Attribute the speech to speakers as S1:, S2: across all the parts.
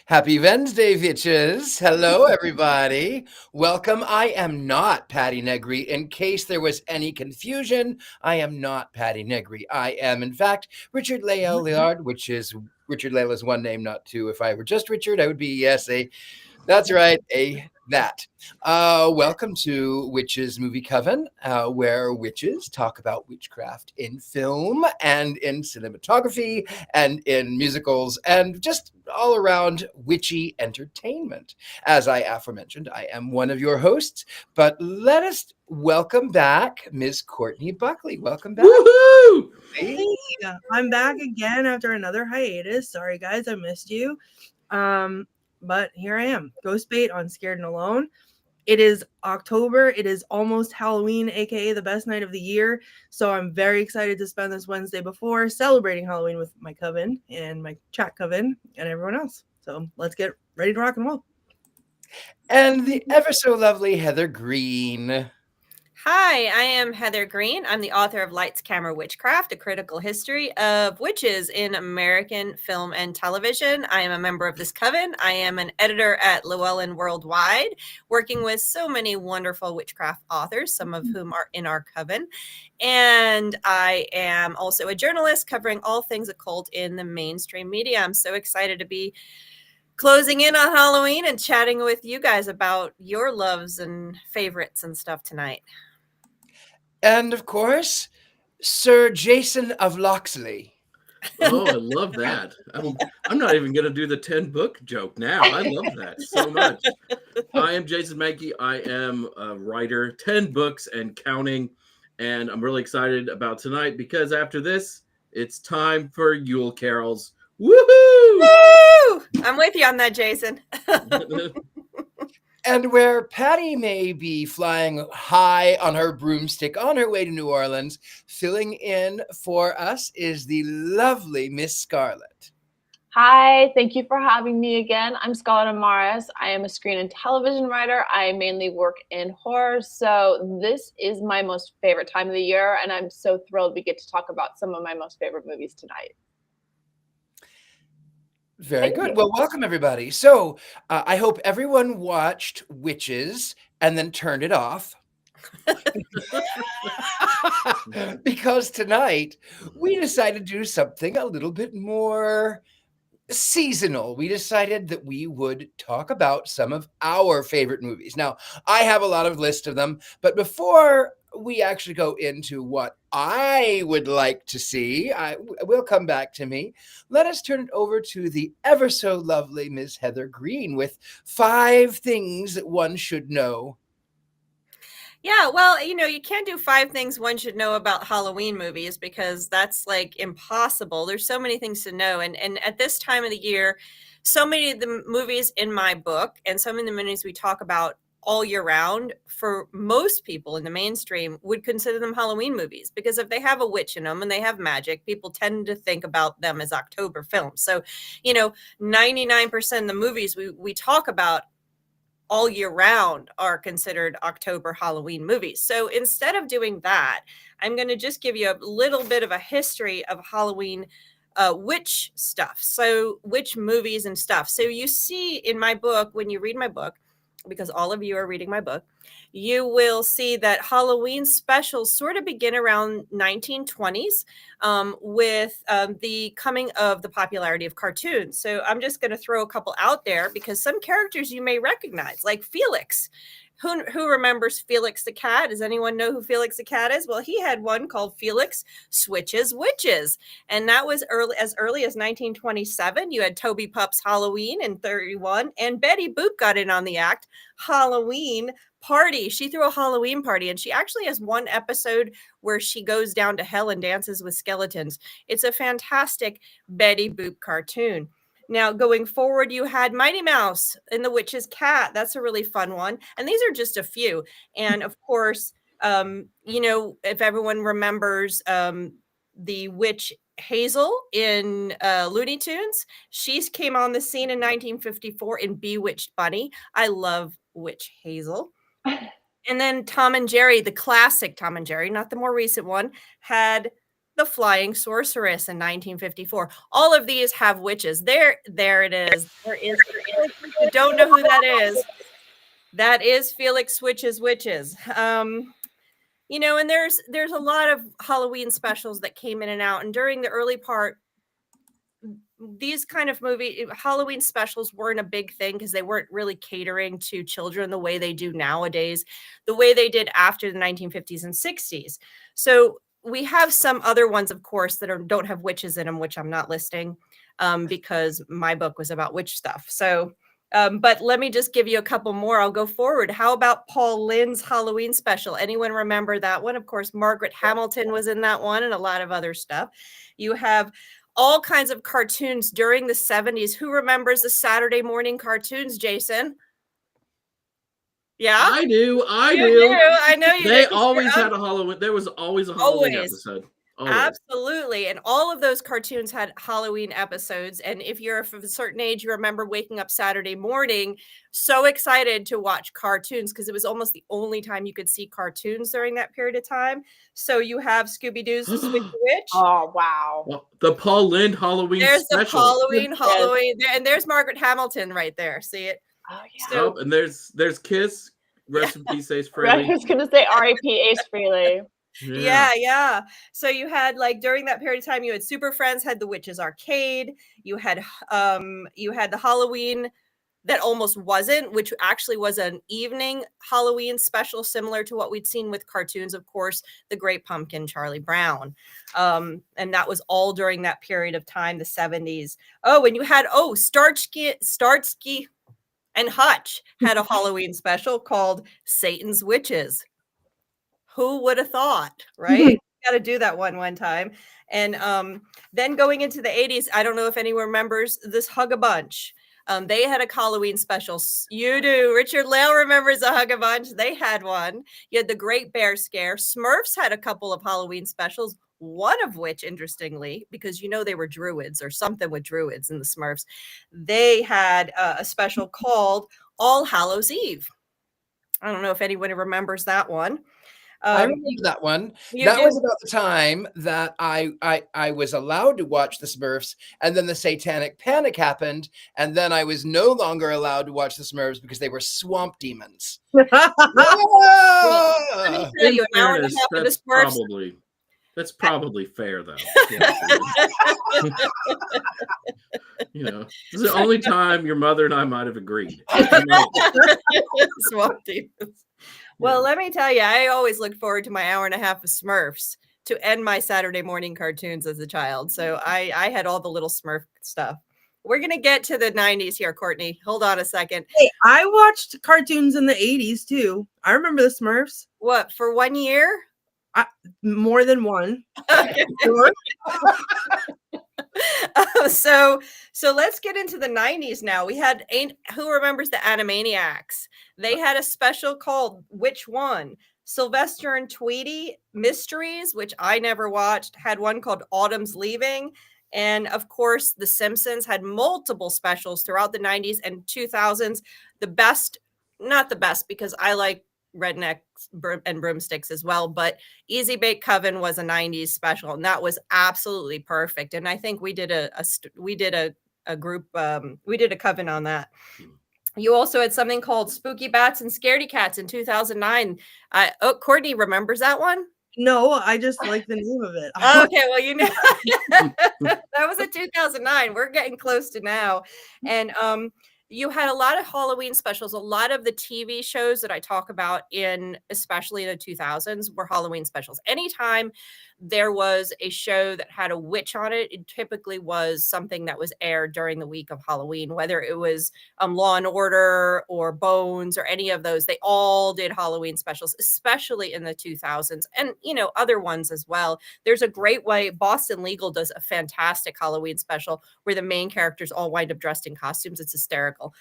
S1: Happy Wednesday, bitches. Hello, everybody. Welcome. I am not Patty Negri. In case there was any confusion, I am not Patty Negri. I am, in fact, Richard-Lael Lillard, which is Richard-Lael is one name, not two. If I were just Richard, I would be, yes, that's right, that. Welcome to Witches Movie Coven, where witches talk about witchcraft in film and in cinematography and in musicals and just all around witchy entertainment. As I aforementioned, I am one of your hosts, but let us welcome back Ms. Courtney Buckley. Welcome back.
S2: Woohoo!
S3: Hey, I'm back again after another hiatus. Sorry, guys, I missed you. But here I am, Ghost Bait on Scared and Alone. It is October. It is almost Halloween, aka the best night of the year. So I'm very excited to spend this Wednesday before celebrating Halloween with my coven and my chat coven and everyone else. So let's get ready to rock and roll.
S1: And the ever so lovely Heather Greene.
S4: Hi, I am Heather Greene. I'm the author of Lights, Camera, Witchcraft, a critical history of witches in American film and television. I am a member of this coven. I am an editor at Llewellyn Worldwide, working with so many wonderful witchcraft authors, some of whom are in our coven. And I am also a journalist covering all things occult in the mainstream media. I'm so excited to be closing in on Halloween and chatting with you guys about your loves and favorites and stuff tonight.
S1: And of course, Sir Jason of Loxley.
S2: Oh, I love that. I'm not even going to do the 10 book joke now. I love that so much. I am Jason Mankey. I am a writer, 10 books and counting. And I'm really excited about tonight because after this, it's time for Yule carols. Woohoo!
S4: Woo! I'm with you on that, Jason.
S1: And where Patty may be flying high on her broomstick on her way to New Orleans, filling in for us is the lovely Miss Scarlett.
S5: Hi, thank you for having me again. I'm Scarlett Amaris. I am a screen and television writer. I mainly work in horror, so this is my most favorite time of the year, and I'm so thrilled we get to talk about some of my most favorite movies tonight.
S1: Very good. Well, welcome everybody. So I hope everyone watched Witches and then turned it off. Because tonight we decided to do something a little bit more seasonal. We decided that we would talk about some of our favorite movies. Now, I have a lot of list of them, but before we actually go into what I would like to see, will come back to me. Let us turn it over to the ever so lovely Ms. Heather Greene with 5 things that one should know.
S4: Yeah, well, you can't do 5 things one should know about Halloween movies because that's like impossible. There's so many things to know. And at this time of the year, so many of the movies in my book and so many of the movies we talk about all year round, for most people in the mainstream, would consider them Halloween movies because if they have a witch in them and they have magic, people tend to think about them as October films. So, 99% of the movies we talk about all year round are considered October Halloween movies. So instead of doing that, I'm going to just give you a little bit of a history of Halloween witch stuff. So witch movies and stuff. So you see in my book, when you read my book, because all of you are reading my book, you will see that Halloween specials sort of begin around 1920s with the coming of the popularity of cartoons. So I'm just going to throw a couple out there because some characters you may recognize, like Felix. Who remembers Felix the Cat? Does anyone know who Felix the Cat is? Well, he had one called Felix Switches Witches. And that was as early as 1927. You had Toby Pup's Halloween in 31. And Betty Boop got in on the act. Halloween Party. She threw a Halloween party. And she actually has one episode where she goes down to hell and dances with skeletons. It's a fantastic Betty Boop cartoon. Now, going forward, you had Mighty Mouse and the Witch's Cat. That's a really fun one. And these are just a few. And of course, if everyone remembers the witch Hazel in Looney Tunes, she came on the scene in 1954 in Bewitched Bunny. I love Witch Hazel. And then Tom and Jerry, the classic Tom and Jerry, not the more recent one, had The Flying Sorceress in 1954. All of these have witches. There it is. There is. If you don't know who that is, that is Felix Witches. You know, and there's a lot of Halloween specials that came in and out. And during the early part, these kind of Halloween specials weren't a big thing because they weren't really catering to children the way they do nowadays, the way they did after the 1950s and 60s. So we have some other ones, of course, that don't have witches in them, which I'm not listing because my book was about witch stuff. So, but let me just give you a couple more. I'll go forward. How about Paul Lynde's Halloween special? Anyone remember that one? Of course, Margaret Hamilton was in that one and a lot of other stuff. You have all kinds of cartoons during the 70s. Who remembers the Saturday morning cartoons, Jason? Yeah,
S2: I do. I
S4: know you.
S2: They always had a Halloween. There was always a Halloween episode. Always.
S4: Absolutely. And all of those cartoons had Halloween episodes. And if you're of a certain age, you remember waking up Saturday morning so excited to watch cartoons because it was almost the only time you could see cartoons during that period of time. So you have Scooby-Doo's The Squid Witch.
S5: Oh, wow.
S2: Well, the Paul Lynde Halloween
S4: there's
S2: special.
S4: The Halloween. And there's Margaret Hamilton right there. See it?
S5: Oh, yeah.
S4: So,
S2: and there's Kiss. Rest in peace, Ace Frehley.
S5: I was going to say R.I.P. Ace Frehley.
S4: Yeah. So you had during that period of time, you had Super Friends, had the Witches Arcade. You had the Halloween that almost wasn't, which actually was an evening Halloween special, similar to what we'd seen with cartoons, of course, The Great Pumpkin, Charlie Brown. And that was all during that period of time, the 70s. Oh, and you had Starsky and Hutch had a Halloween special called Satan's Witches. Who would have thought, right? Got to do that one time. And then going into the 80s, I don't know if anyone remembers this Hug a Bunch. They had a Halloween special. You do. Richard-Lael remembers a Hug a Bunch. They had one. You had the Great Bear Scare. Smurfs had a couple of Halloween specials, one of which, interestingly, because they were druids or something with druids in the Smurfs, they had a special called All Hallows Eve. I don't know if anyone remembers that one.
S1: I remember that one. That was about the time that I was allowed to watch the Smurfs, and then the Satanic Panic happened, and then I was no longer allowed to watch the Smurfs because they were swamp demons.
S4: Let me tell you, an hour and a half of the Smurfs.
S2: That's probably fair, though. This is the only time your mother and I might have agreed.
S4: Swamp demons. Well, let me tell you, I always looked forward to my hour and a half of Smurfs to end my Saturday morning cartoons as a child. So I had all the little Smurf stuff. We're going to get to the 90s here, Courtney. Hold on a second.
S3: Hey, I watched cartoons in the 80s, too. I remember the Smurfs.
S4: What, for 1 year?
S3: More than one.
S4: So let's get into the 90s now. We had who remembers the Animaniacs? They had a special called Which One? Sylvester and Tweety Mysteries, which I never watched, had one called Autumn's Leaving. And of course, The Simpsons had multiple specials throughout the 90s and 2000s. Not the best, because I like Rednecks and Broomsticks as well, but Easy Bake Coven was a 90s special, and that was absolutely perfect. And I think we did a group, we did a coven on that. You also had something called Spooky Bats and Scaredy Cats in 2009. Courtney remembers that one?
S3: No, I just like the name of it.
S4: Okay, well, that was in 2009. We're getting close to now. And you had a lot of Halloween specials. A lot of the TV shows that I talk about especially in the 2000s, were Halloween specials. Anytime there was a show that had a witch on it, it typically was something that was aired during the week of Halloween, whether it was Law and Order or Bones or any of those. They all did Halloween specials, especially in the 2000s, and other ones as well. There's a great way. Boston Legal does a fantastic Halloween special where the main characters all wind up dressed in costumes. It's hysterical.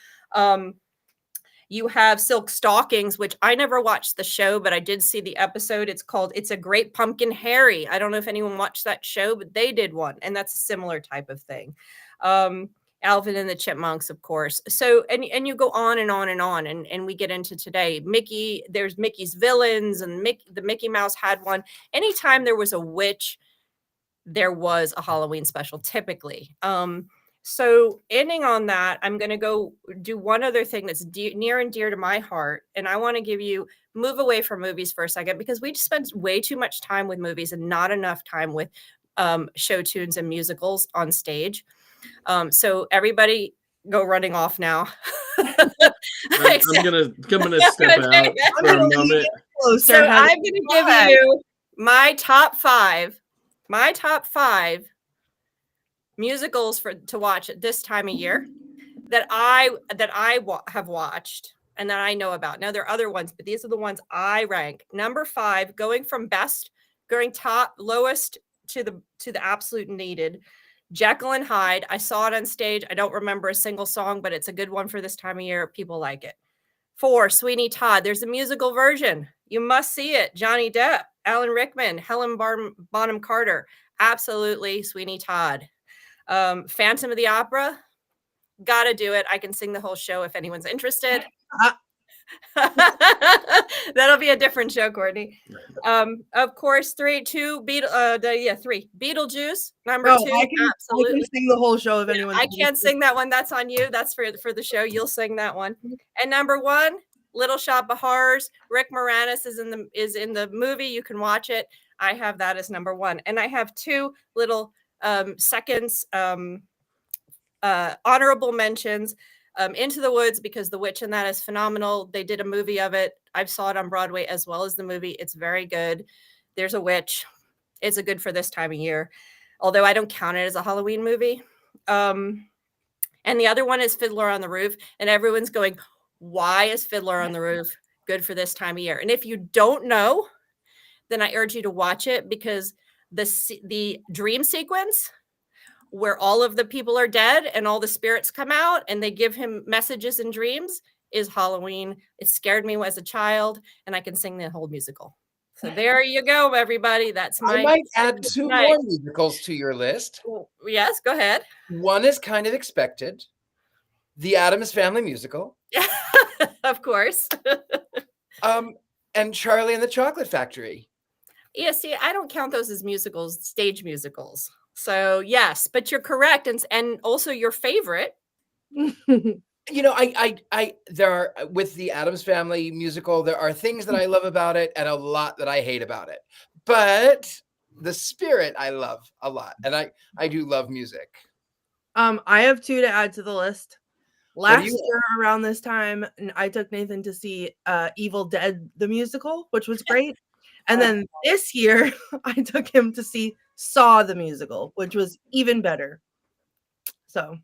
S4: You have Silk Stockings, which I never watched the show, but I did see the episode. It's called It's a Great Pumpkin Harry. I don't know if anyone watched that show, but they did one, and that's a similar type of thing. Alvin and the Chipmunks, of course. So, and you go on and on and on, and we get into today. There's Mickey's Villains, and the Mickey Mouse had one. Anytime there was a witch there was a Halloween special typically. So ending on that, I'm going to go do one other thing that's near and dear to my heart. And I want to move away from movies for a second, because we just spend way too much time with movies and not enough time with show tunes and musicals on stage. So everybody go running off now.
S2: I'm gonna step out for a moment.
S4: So I'm going to give you my top five musicals to watch at this time of year that I have watched and that I know about. Now there are other ones, but these are the ones I rank. Number 5, going from lowest to the absolute needed. Jekyll and Hyde. I saw it on stage. I don't remember a single song, but it's a good one for this time of year. People like it. 4, Sweeney Todd. There's a musical version. You must see it. Johnny Depp, Alan Rickman, Helen Bonham Carter. Absolutely, Sweeney Todd. Phantom of the Opera. Gotta do it. I can sing the whole show if anyone's interested. That'll be a different show, Courtney. Of course, 3. Beetlejuice, number 2.
S3: I can sing the whole show if anyone.
S4: I can't sing that one. That's on you. That's for the show. You'll sing that one. And number 1, Little Shop of Horrors. Rick Moranis is in the movie. You can watch it. I have that as number 1, and I have 2 little seconds, honorable mentions. Into the Woods, because The Witch in that is phenomenal. They did a movie of it. I saw it on Broadway as well as the movie. It's very good. There's a witch. It's a good for this time of year, although I don't count it as a Halloween movie. And the other one is Fiddler on the Roof. And everyone's going, why is Fiddler on the Roof good for this time of year? And if you don't know, then I urge you to watch it, because the dream sequence where all of the people are dead and all the spirits come out and they give him messages in dreams is Halloween. It scared me as a child, and I can sing the whole musical. So there you go, everybody. That's my.
S1: I might add 2 more musicals to your list.
S4: Yes, go ahead.
S1: One is kind of expected. The Addams Family musical.
S4: Of course.
S1: And Charlie and the Chocolate Factory.
S4: Yeah, see, I don't count those as musicals, stage musicals. So yes, but you're correct, and also your favorite.
S1: You know, there are, with the Addams Family musical, there are things that I love about it and a lot that I hate about it. But the spirit I love a lot, and I do love music.
S3: I have 2 to add to the list. Last year around this time, I took Nathan to see Evil Dead the musical, which was great. And then this year, I took him to see Saw the musical, which was even better. So,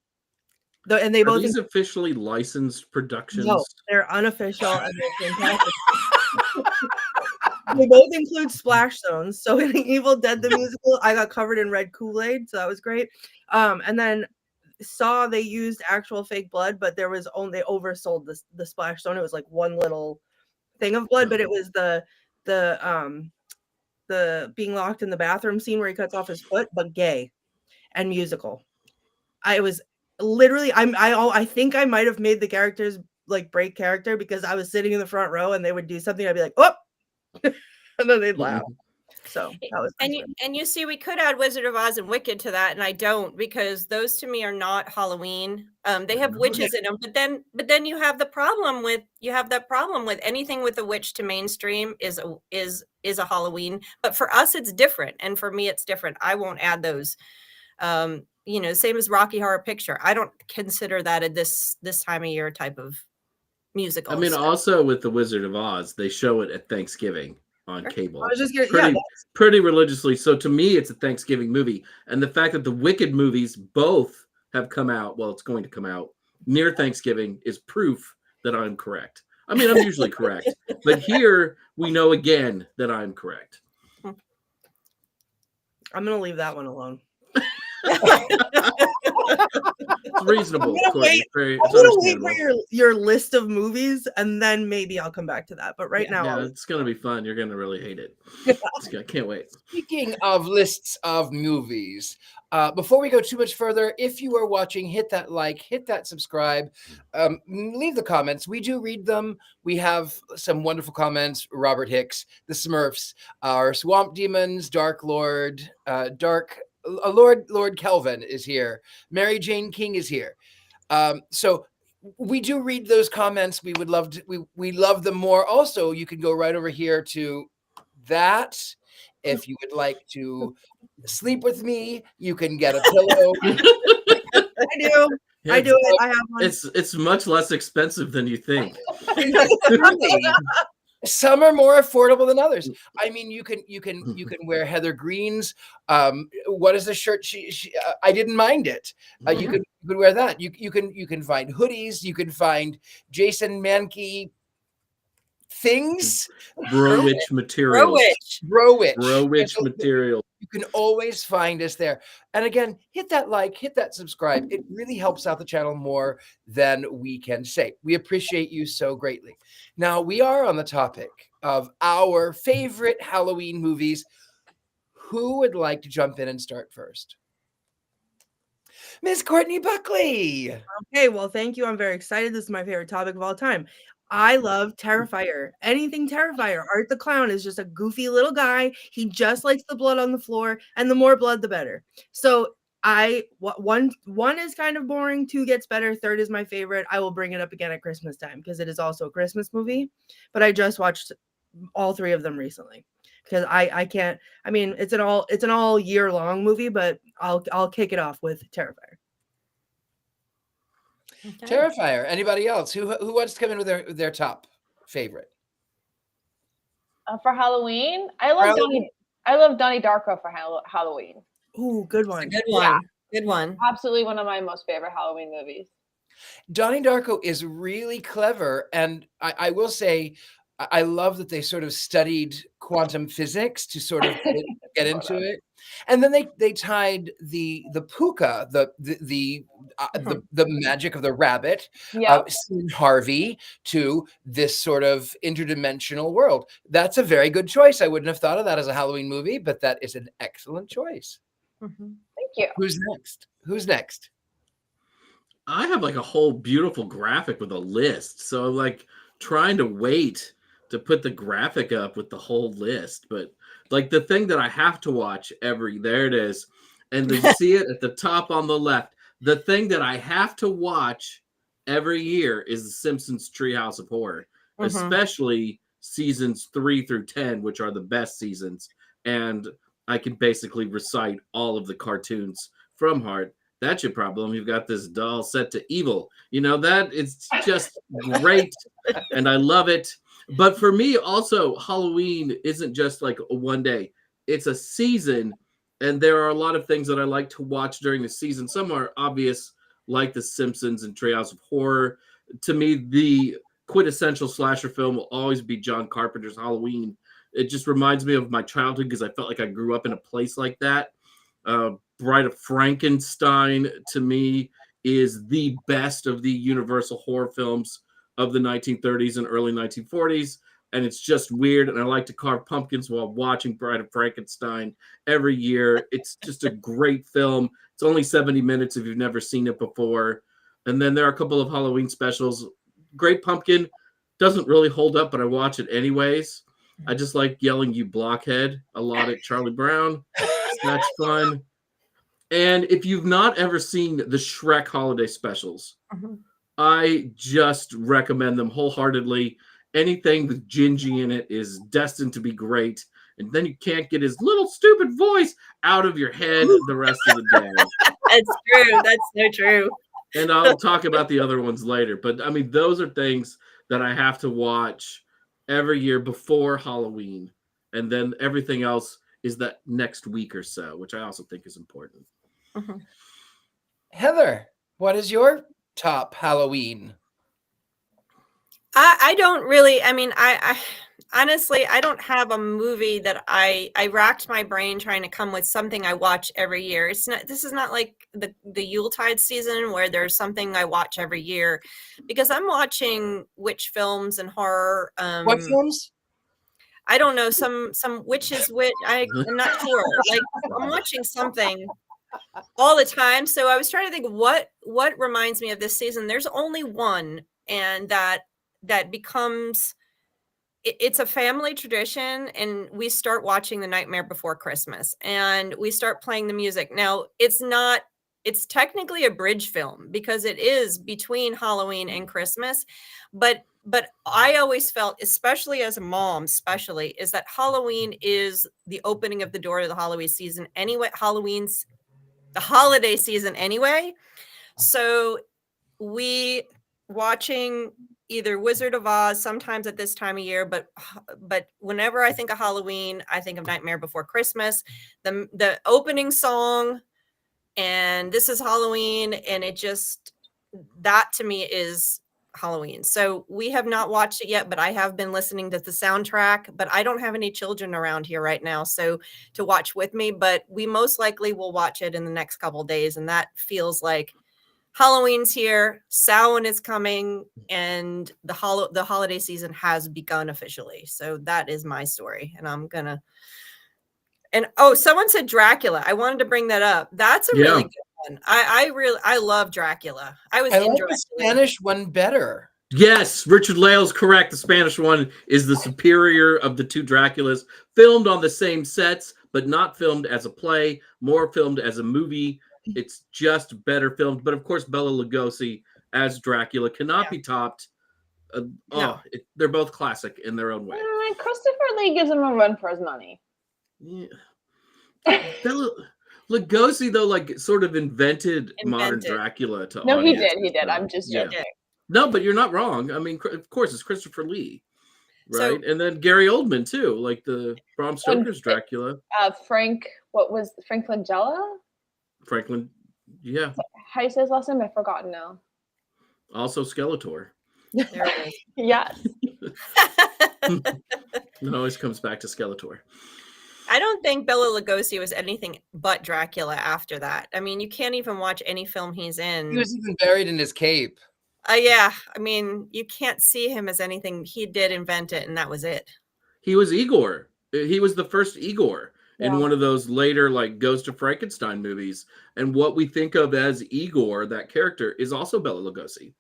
S3: and they both.
S2: Are these officially licensed productions?
S3: No, they're unofficial and they're fantastic. They both include splash zones. So in Evil Dead the musical, I got covered in red Kool-Aid, so that was great. And then Saw, they used actual fake blood, but they oversold the splash zone. It was like one little thing of blood, but it was the being locked in the bathroom scene where he cuts off his foot, but gay and musical. I was literally, I think I might have made the characters like break character, because I was sitting in the front row and they would do something. I'd be like, oh, and then they'd laugh. So that was
S4: and you see, we could add Wizard of Oz and Wicked to that, and I don't, because those to me are not Halloween. They have witches in them, but then you have the problem with anything with a witch to mainstream is a Halloween. But for us, it's different, and for me, it's different. I won't add those. Same as Rocky Horror Picture. I don't consider that a this time of year type of musical.
S2: I mean, also with the Wizard of Oz, they show it at Thanksgiving on cable.
S3: I was just gonna,
S2: pretty religiously. So to me, it's a Thanksgiving movie. And the fact that the Wicked movies both have come out, well, it's going to come out near Thanksgiving, is proof that I'm correct. I mean, I'm usually correct, but here we know again that I'm correct.
S3: I'm going to leave that one alone.
S2: It's reasonable.
S3: I'm going to wait for your list of movies, and then maybe I'll come back to that. But now,
S2: it's going to be fun. You're going to really hate it. I can't wait.
S1: Speaking of lists of movies, before we go too much further, if you are watching, hit that like, hit that subscribe, leave the comments. We do read them. We have some wonderful comments. Robert Hicks, the Smurfs, our Swamp Demons, Dark Lord, Dark Lord Kelvin is here. Mary Jane King is here. So we do read those comments. We would love to. We love them more. Also, you can go right over here to that. If you would like to sleep with me, you can get a pillow.
S3: I do. I do it. I have one.
S2: It's much less expensive than you think.
S1: Some are more affordable than others. I mean, you can wear Heather Greene's. What is the shirt? I didn't mind it. You could wear that. You can find hoodies. You can find Jason Mankey things.
S2: Bro-witch materials. Bro-witch material.
S1: You can always find us there. And again, hit that like, hit that subscribe. It really helps out the channel more than we can say. We appreciate you so greatly. Now, we are on the topic of our favorite Halloween movies. Who would like to jump in and start first? Miss Courtney Buckley.
S3: Okay, well, thank you. I'm very excited. This is my favorite topic of all time. I love Terrifier. Anything Terrifier. Art the Clown is just a goofy little guy. He just likes the blood on the floor, and the more blood, the better. So one is kind of boring. 2 gets better. 3rd is my favorite. I will bring it up again at Christmas time because it is also a Christmas movie. But I just watched all 3 of them recently because I can't. I mean, it's an all year long movie, but I'll kick it off with Terrifier.
S1: Okay. Terrifier. Anybody else? Who wants to come in with their top favorite?
S5: For Halloween, I love Donnie Darko for Halloween.
S3: Ooh, good one.
S4: Good one. Yeah. Good one.
S5: Absolutely one of my most favorite Halloween movies.
S1: Donnie Darko is really clever, and I will say I love that they sort of studied quantum physics to sort of get into it. And then they tied the puka, the magic of the rabbit, Harvey, to this sort of interdimensional world. That's a very good choice. I wouldn't have thought of that as a Halloween movie, but that is an excellent choice.
S5: Thank you.
S1: Who's next?
S2: I have like a whole beautiful graphic with a list. So I'm like trying to wait to put the graphic up with the whole list. But like the thing that I have to watch there it is. And you see it at the top on the left. The thing that I have to watch every year is The Simpsons Treehouse of Horror, especially seasons 3 through 10, which are the best seasons. And I can basically recite all of the cartoons from heart. That's your problem. You've got this doll set to evil. You know, that is just great. And I love it. But for me, also, Halloween isn't just like a one day. It's a season. And there are a lot of things that I like to watch during the season. Some are obvious, like The Simpsons and Treehouse of Horror. To me, the quintessential slasher film will always be John Carpenter's Halloween. It just reminds me of my childhood because I felt like I grew up in a place like that. Bride of Frankenstein, to me, is the best of the Universal horror films of the 1930s and early 1940s. And it's just weird. And I like to carve pumpkins while watching Bride of Frankenstein every year. It's just a great film. It's only 70 minutes if you've never seen it before. And then there are a couple of Halloween specials. Great Pumpkin doesn't really hold up, but I watch it anyways. I just like yelling, "You blockhead," a lot at Charlie Brown. That's fun. And if you've not ever seen the Shrek holiday specials, I just recommend them wholeheartedly. Anything with Gingy in it is destined to be great. And then you can't get his little stupid voice out of your head the rest of the day.
S4: That's true. That's so true.
S2: And I'll talk about the other ones later. But I mean, those are things that I have to watch every year before Halloween. And then everything else is that next week or so, which I also think is important.
S1: Heather, what is your top Halloween?
S4: I don't really, I mean, I honestly, I don't have a movie that I racked my brain trying to come with something I watch every year. This is not like the Yuletide season where there's something I watch every year, because I'm watching witch films and horror.
S1: What films?
S4: I don't know, some witches, I'm not sure. Like, I'm watching something all the time. So I was trying to think what reminds me of this season. There's only one, and that becomes it's a family tradition, and we start watching The Nightmare Before Christmas, and we start playing the music. Now, it's technically a bridge film because it is between Halloween and Christmas, but I always felt, especially as a mom, especially, is that Halloween is the opening of the door to the Halloween season anyway. Halloween's the holiday season anyway. So we watching either Wizard of Oz sometimes at this time of year, but whenever I think of Halloween, I think of Nightmare Before Christmas, the opening song, and This Is Halloween, and it just, that to me is Halloween. So we have not watched it yet, but I have been listening to the soundtrack, but I don't have any children around here right now, so to watch with me, but we most likely will watch it in the next couple of days, and that feels like Halloween's here, Samhain is coming, and the holiday season has begun officially. So that is my story, and I'm gonna. And oh, someone said Dracula. I wanted to bring that up. That's a really good one. I love Dracula. I
S1: like
S4: Dracula.
S1: the Spanish one better.
S2: Yes, Richard-Lael's correct. The Spanish one is the superior of the two Draculas, filmed on the same sets, but not filmed as a play, more filmed as a movie. It's just better filmed. But of course, Bela Lugosi as Dracula cannot be topped.
S4: No.
S2: They're both classic in their own way.
S5: Christopher Lee gives him a run for his money.
S2: Yeah. Bela Lugosi, though, like sort of invented modern Dracula to
S5: No, he
S2: audiences,
S5: did.
S2: so,
S5: I'm just joking.
S2: No, but you're not wrong. I mean, of course, it's Christopher Lee, right?
S4: So,
S2: and then Gary Oldman too, like the Bram Stoker's Dracula.
S5: Frank Langella?
S2: Franklin, yeah.
S5: How do you say his last name? I've forgotten now.
S2: Also Skeletor.
S4: there it is.
S5: Yes.
S2: It always comes back to Skeletor.
S4: I don't think Bela Lugosi was anything but Dracula after that. I mean, you can't even watch any film he's in.
S1: He was even buried in his cape.
S4: Yeah, I mean, you can't see him as anything. He did invent it, and that was it.
S2: He was Igor. He was the first Igor in one of those later, like, Ghost of Frankenstein movies. And what we think of as Igor, that character, is also Bela Lugosi.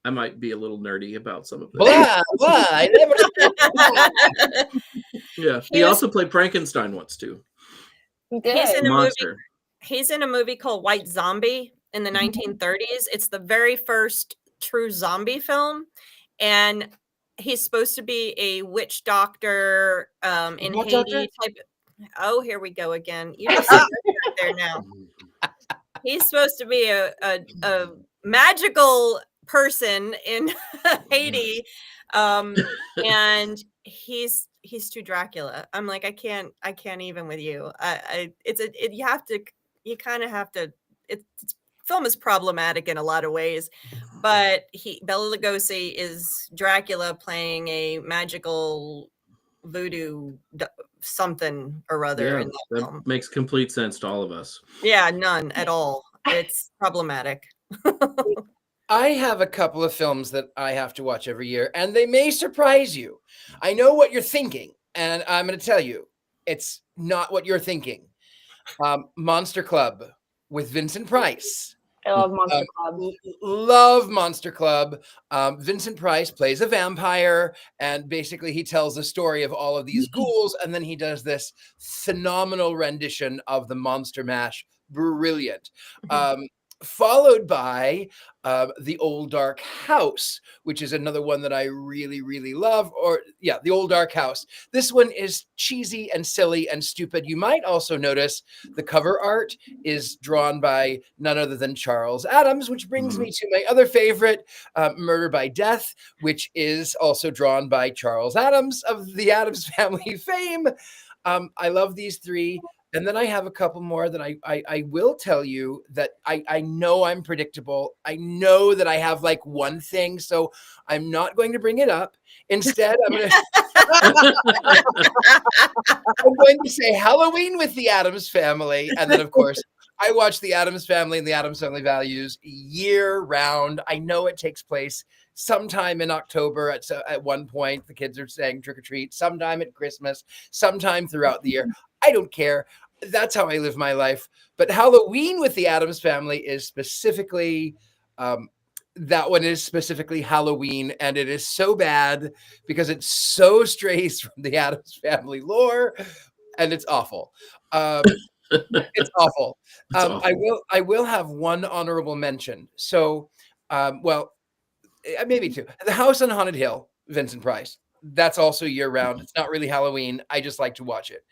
S2: I might be a little nerdy about some of this.
S1: Blah. I never.
S2: Yeah, he also played Frankenstein once too.
S5: He did.
S4: He's in a movie called White Zombie in the 1930s. It's the very first true zombie film, and he's supposed to be a witch doctor in Haiti type. Oh, here we go again. You just right there now. He's supposed to be a magical person in Haiti, and he's too Dracula. I'm like, I can't even with you. You kind of have to. It's film is problematic in a lot of ways, but Bela Lugosi is Dracula playing a magical voodoo something or other.
S2: Yeah, that makes complete sense to all of us.
S4: Yeah, none at all. It's problematic.
S1: I have a couple of films that I have to watch every year, and they may surprise you. I know what you're thinking, and I'm going to tell you, it's not what you're thinking. Monster Club with Vincent Price.
S5: I love Monster Club.
S1: Love Monster Club. Vincent Price plays a vampire, and basically he tells the story of all of these ghouls, and then he does this phenomenal rendition of the Monster Mash. Brilliant. Followed by The Old Dark House, which is another one that I really, really love. The Old Dark House. This one is cheesy and silly and stupid. You might also notice the cover art is drawn by none other than Charles Addams, which brings me to my other favorite, Murder by Death, which is also drawn by Charles Addams of the Addams Family fame. I love these three. And then I have a couple more that I will tell you that I know I'm predictable. I know that I have like one thing, so I'm not going to bring it up. Instead, I'm going to say Halloween with the Addams Family. And then, of course, I watch the Addams Family and the Addams Family Values year round. I know it takes place sometime in October at one point. The kids are saying trick or treat, sometime at Christmas, sometime throughout the year. I don't care. That's how I live my life. But Halloween with the Addams Family is specifically that one is specifically Halloween, and it is so bad because it so strays from the Addams Family lore, and it's awful. It's awful.
S2: It's awful.
S1: I will have one honorable mention. So, well, maybe two. The House on Haunted Hill, Vincent Price. That's also year round. It's not really Halloween. I just like to watch it.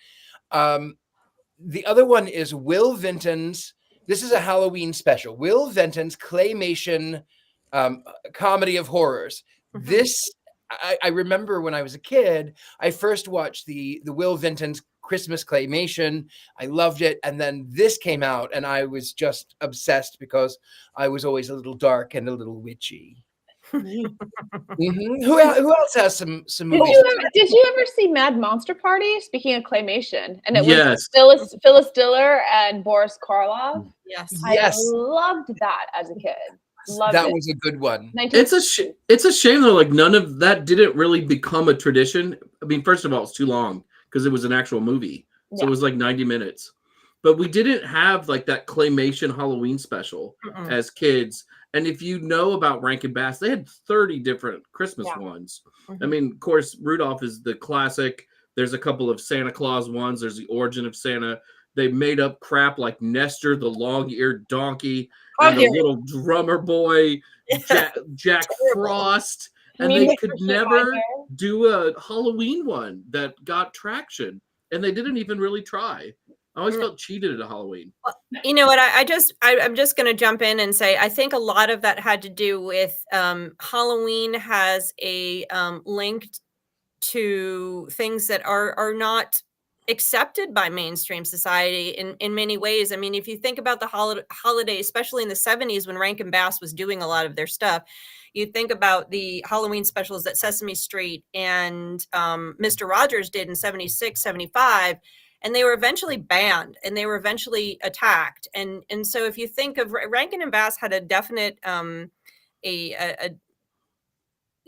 S1: The other one is Will Vinton's. This is a Halloween special. Will Vinton's claymation comedy of horrors. This I remember when I was a kid, I first watched the Will Vinton's Christmas claymation. I loved it, and then this came out, and I was just obsessed because I was always a little dark and a little witchy. Who else has some movies?
S5: Did you ever see Mad Monster Party? Speaking of claymation, and it
S2: Yes.
S5: was Phyllis Diller and Boris Karloff.
S4: Yes.
S5: I loved that as a kid. Loved
S1: That
S5: it.
S1: was a good one.
S2: It's a shame though. Like none of that didn't really become a tradition. I mean, first of all, it's too long because it was an actual movie, so it was like 90 minutes. But we didn't have like that claymation Halloween special as kids. And if you know about Rankin Bass, they had 30 different Christmas ones. I mean, of course, Rudolph is the classic. There's a couple of Santa Claus ones. There's the Origin of Santa. They made up crap like Nestor, the long-eared donkey, and the little drummer boy, Jack Frost. And they could never do a Halloween one that got traction. And they didn't even really try. I always felt cheated at Halloween.
S4: You know what? I'm just going to jump in and say I think a lot of that had to do with Halloween has a link to things that are not accepted by mainstream society in many ways. I mean, if you think about the holiday, especially in the 70s when Rankin Bass was doing a lot of their stuff, you think about the Halloween specials that Sesame Street and Mr. Rogers did in 76, 75. And they were eventually banned and they were eventually attacked. And so if you think of Rankin and Bass had a definite,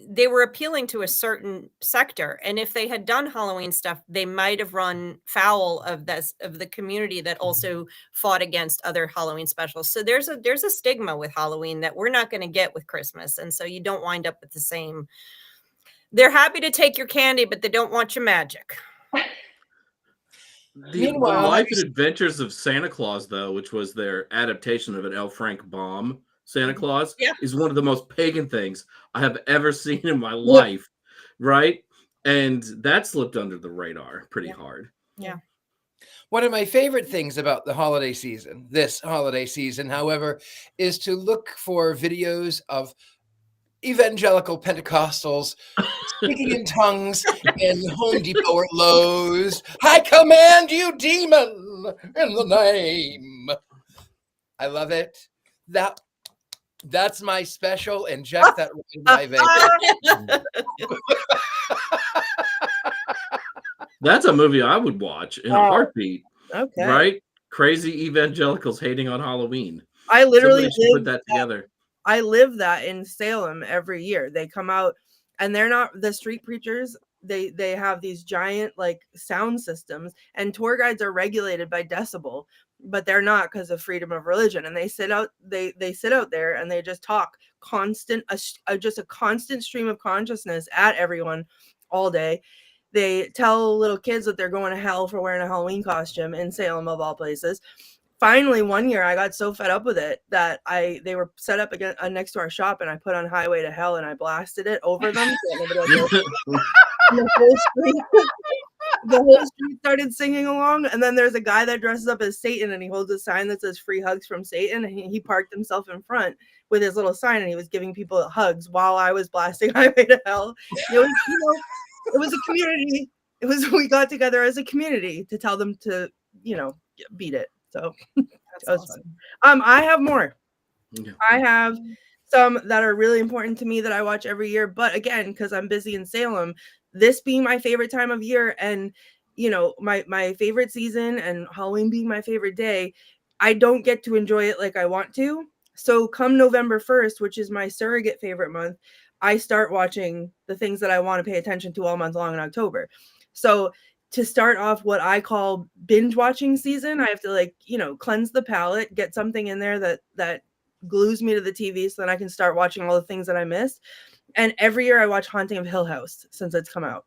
S4: they were appealing to a certain sector. And if they had done Halloween stuff, they might have run foul of the community that also fought against other Halloween specials. So there's a stigma with Halloween that we're not going to get with Christmas. And so you don't wind up with the same. They're happy to take your candy, but they don't want your magic.
S2: The Life and Adventures of Santa Claus, though, which was their adaptation of an L. Frank Baum Santa Claus, is one of the most pagan things I have ever seen in my life, right? And that slipped under the radar pretty hard.
S4: Yeah.
S1: One of my favorite things about the holiday season, this holiday season, however, is to look for videos of evangelical Pentecostals speaking in tongues in Home Depot or Lowe's. I command you, demon, in the name. I love it. That's my special. Inject that right in my vein.
S2: That's a movie I would watch in a heartbeat.
S3: Okay.
S2: Right? Crazy evangelicals hating on Halloween.
S3: I literally
S2: put that together.
S3: I live that in Salem every year. They come out and they're not the street preachers. They have these giant like sound systems, and tour guides are regulated by decibel, but they're not because of freedom of religion. And they sit out there and they just talk just a constant stream of consciousness at everyone all day. They tell little kids that they're going to hell for wearing a Halloween costume in Salem of all places. Finally, one year I got so fed up with it that they were set up again next to our shop, and I put on Highway to Hell and I blasted it over them. The whole street started singing along, and then there's a guy that dresses up as Satan, and he holds a sign that says "Free hugs from Satan." And he parked himself in front with his little sign, and he was giving people hugs while I was blasting Highway to Hell. It was, it was a community. We got together as a community to tell them to, beat it. So that was awesome. Fun. I have more. Yeah. I have some that are really important to me that I watch every year. But again, because I'm busy in Salem, this being my favorite time of year and, my favorite season and Halloween being my favorite day, I don't get to enjoy it like I want to. So come November 1st, which is my surrogate favorite month, I start watching the things that I want to pay attention to all month long in October. So to start off what I call binge watching season, I have to cleanse the palate, get something in there that glues me to the TV so that I can start watching all the things that I missed. And every year I watch Haunting of Hill House since it's come out,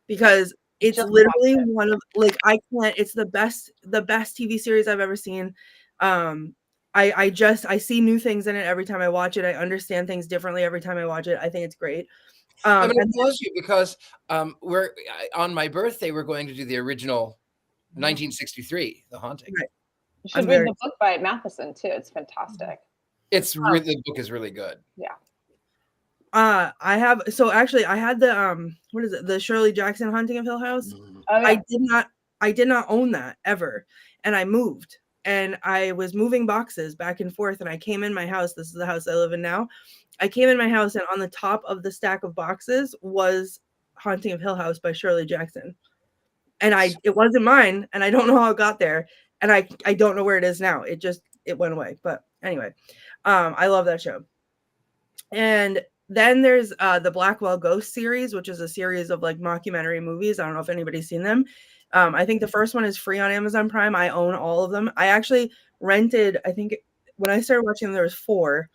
S3: because it's
S5: Just
S3: literally
S5: watch it.
S3: one of, like, I can't, it's the best TV series I've ever seen. I see new things in it every time I watch it. I understand things differently every time I watch it. I think it's great.
S1: I'm going
S3: And
S1: to pause you because on my birthday, we're going to do the original 1963, The Haunting.
S3: Right.
S5: You should
S3: I'm
S5: read
S3: very-
S5: the book by Matheson too. It's fantastic.
S1: It's really, the book is really good.
S3: I had the what is it? The Shirley Jackson Haunting of Hill House.
S5: Oh, yeah.
S3: I did not own that ever. And I moved, and I was moving boxes back and forth, and I came in my house. This is the house I live in now. I came in my house, and on the top of the stack of boxes was Haunting of Hill House by Shirley Jackson. And it wasn't mine, and I don't know how it got there, and I don't know where it is now. It went away. But anyway, I love that show. And then there's the Blackwell Ghost series, which is a series of like mockumentary movies. I don't know if anybody's seen them. I think the first one is free on Amazon Prime. I own all of them. I actually rented, I think when I started watching them, there was 4.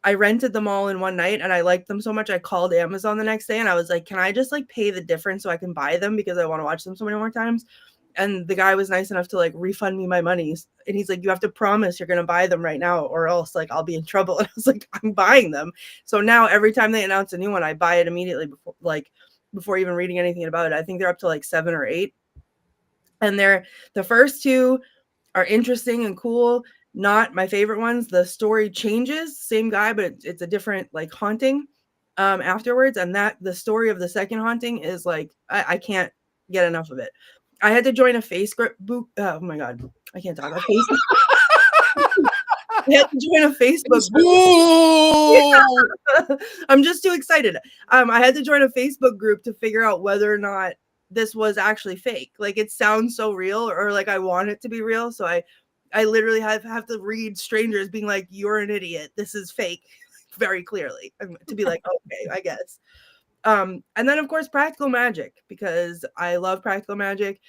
S3: I rented them all in one night, and I liked them so much I called Amazon the next day and I was like, can I just like pay the difference so I can buy them, because I want to watch them so many more times? And the guy was nice enough to like refund me my money. And he's like, you have to promise you're going to buy them right now, or else like I'll be in trouble. And I was like, I'm buying them. So now every time they announce a new one, I buy it immediately before even reading anything about it. I think they're up to like 7 or 8. And the first 2 are interesting and cool. Not my favorite ones. The story changes, same guy, but it's a different like haunting afterwards. And the story of the second haunting is like, I can't get enough of it. I had to join a Facebook group. Oh my God, I can't talk about Facebook. I had to join a Facebook group. I'm just too excited. I had to join a Facebook group to figure out whether or not this was actually fake. Like, it sounds so real, or like I want it to be real. So I literally have to read strangers being like, you're an idiot, this is fake, very clearly, to be like, okay, I guess. And then of course Practical Magic, because I love Practical Magic.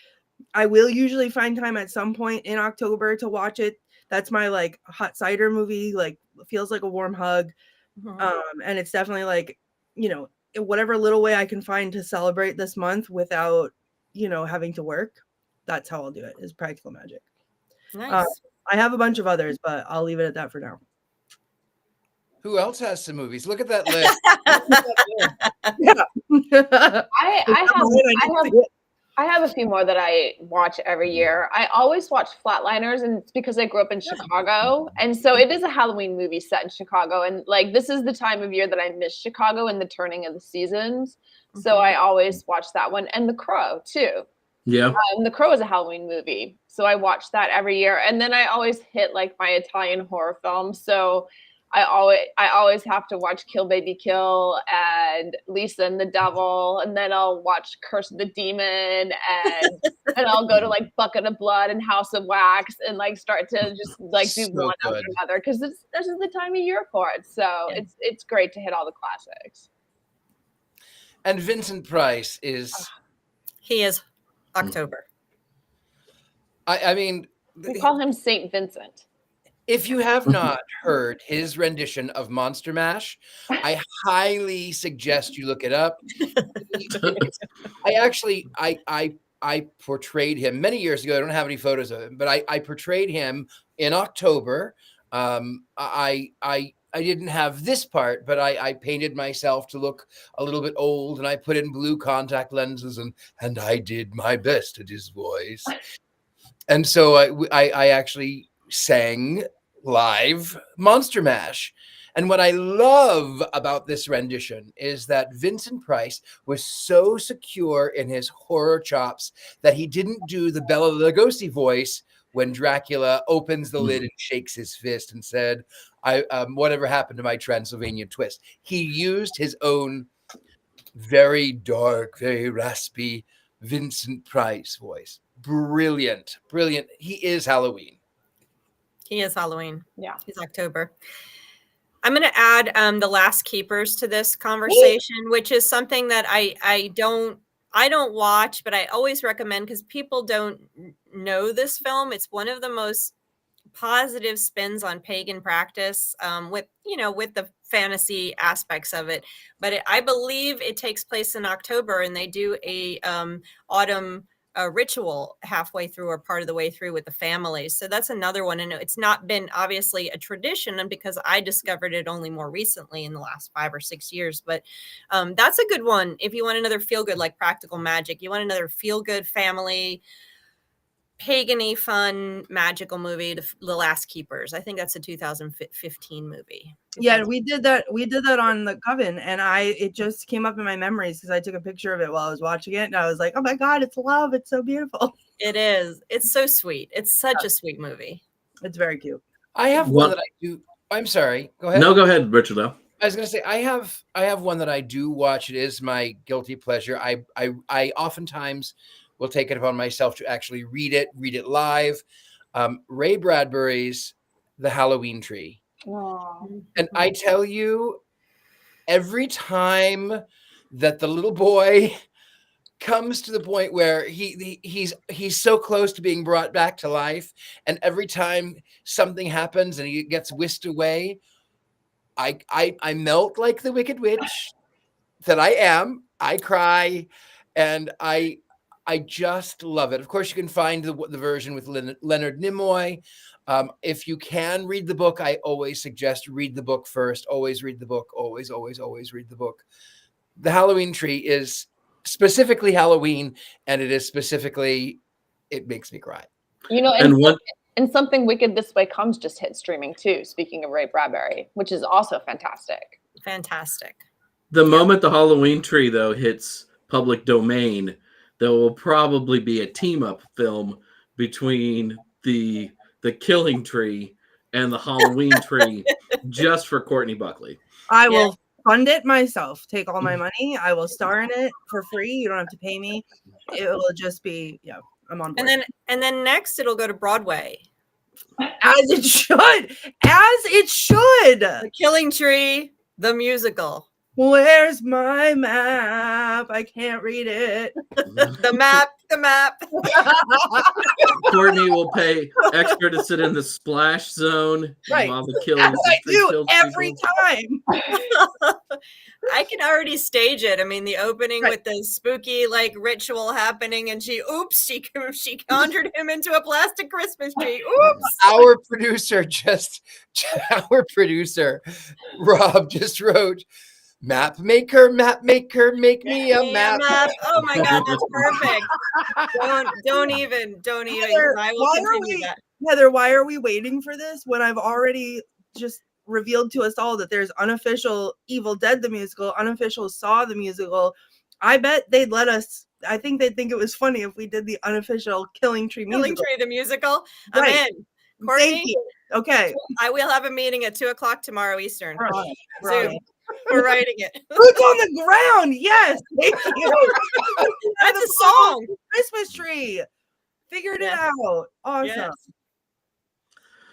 S3: I will usually find time at some point in October to watch it. That's my like hot cider movie, like feels like a warm hug. And it's definitely like, whatever little way I can find to celebrate this month without, having to work. That's how I'll do it, is Practical Magic.
S4: Nice.
S3: I have a bunch of others, but I'll leave it at that for now.
S1: Who else has some movies? Look at that list.
S3: Yeah.
S5: I have a few more that I watch every year. I always watch Flatliners, and it's because I grew up in Chicago. And so it is a Halloween movie set in Chicago. And like, this is the time of year that I miss Chicago and the turning of the seasons. So I always watch that one. And The Crow too.
S2: Yeah.
S5: The Crow is a Halloween movie. So I watch that every year. And then I always hit like my Italian horror films. So I always have to watch Kill Baby Kill and Lisa and the Devil, and then I'll watch Curse of the Demon, and I'll go to like Bucket of Blood and House of Wax, and like start to just like do one after another, because this is the time of year for it. So it's great to hit all the classics.
S1: And Vincent Price is
S4: He is October.
S1: I mean,
S5: we call him Saint Vincent.
S1: if you have not heard his rendition of Monster Mash, I highly suggest you look it up. I portrayed him many years ago. I don't have any photos of him, but I portrayed him in October. I didn't have this part, but I painted myself to look a little bit old, and I put in blue contact lenses, and I did my best at his voice. And so I actually sang live Monster Mash. And what I love about this rendition is that Vincent Price was so secure in his horror chops that he didn't do the Bela Lugosi voice when Dracula opens the lid and shakes his fist and said, whatever happened to my Transylvanian twist? He used his own very dark, very raspy Vincent Price voice. Brilliant. He is Halloween.
S4: He is Halloween.
S5: Yeah.
S4: He's October. I'm going to add The Last Keepers to this conversation, which is something that I don't watch, but I always recommend because people don't know this film. It's one of the most positive spins on pagan practice, with the fantasy aspects of it. But I believe it takes place in October, and they do a autumn ritual halfway through or part of the way through with the families. So that's another one, and it's not been obviously a tradition, and because I discovered it only more recently in the last 5 or 6 years. But that's a good one if you want another feel good, like Practical Magic. You want another feel good family pagan-y fun magical movie, The Last Keepers. I think that's a 2015 movie.
S3: Yeah, we did that on the Coven, and it just came up in my memories because I took a picture of it while I was watching it, and I was like, oh my god, it's love, it's so beautiful.
S4: It is. It's so sweet. It's such a sweet movie.
S3: It's very cute.
S1: I have one that I do. I'm sorry, go ahead.
S2: No, go ahead, Richard-Lael.
S1: I was going to say I have one that I do watch. It is my guilty pleasure. I oftentimes will take it upon myself to actually read it live. Ray Bradbury's The Halloween Tree.
S5: Aww.
S1: And I tell you, every time that the little boy comes to the point where he's so close to being brought back to life, and every time something happens and he gets whisked away, I melt like the Wicked Witch that I am. I cry, and I just love it. Of course, you can find the version with Leonard Nimoy. If you can read the book, I always suggest read the book first. Always read the book. Always, always, always read the book. The Halloween Tree is specifically Halloween, and it makes me cry.
S5: And Something Wicked This Way Comes just hit streaming too. Speaking of Ray Bradbury, which is also fantastic.
S4: Fantastic.
S2: The moment the Halloween Tree, though, hits public domain, there will probably be a team-up film between the Killing Tree and the Halloween Tree just for Courtney Buckley.
S3: I will fund it myself. Take all my money. I will star in it for free. You don't have to pay me. It will just be, I'm on board.
S4: And then next it'll go to Broadway.
S3: As it should. As it should.
S4: The Killing Tree, the musical.
S3: Where's my map? I can't read it.
S4: The map.
S2: Courtney will pay extra to sit in the splash zone while the killing.
S3: As I do every time.
S4: I can already stage it. I mean, the opening with the spooky ritual happening, and she conjured him into a plastic Christmas tree. Oops.
S1: Our producer, Rob, just wrote, Map maker, make me a map.
S4: Oh my god, that's perfect. Don't even.
S3: Heather,
S4: I will continue that.
S3: Heather, why are we waiting for this when I've already just revealed to us all that there's unofficial Evil Dead the musical, unofficial Saw the musical? I bet they'd let us. I think they'd think it was funny if we did the unofficial Killing Tree musical.
S4: Killing Tree the musical.
S3: Right.
S4: I'm in. Courtney,
S3: thank you. Okay.
S4: I will have a meeting at 2:00 tomorrow Eastern.
S3: Right.
S4: We're writing it.
S3: Boots on the ground. Yes. Thank you.
S4: That's a song.
S3: Christmas tree. Figured it out. Awesome.
S4: Yes.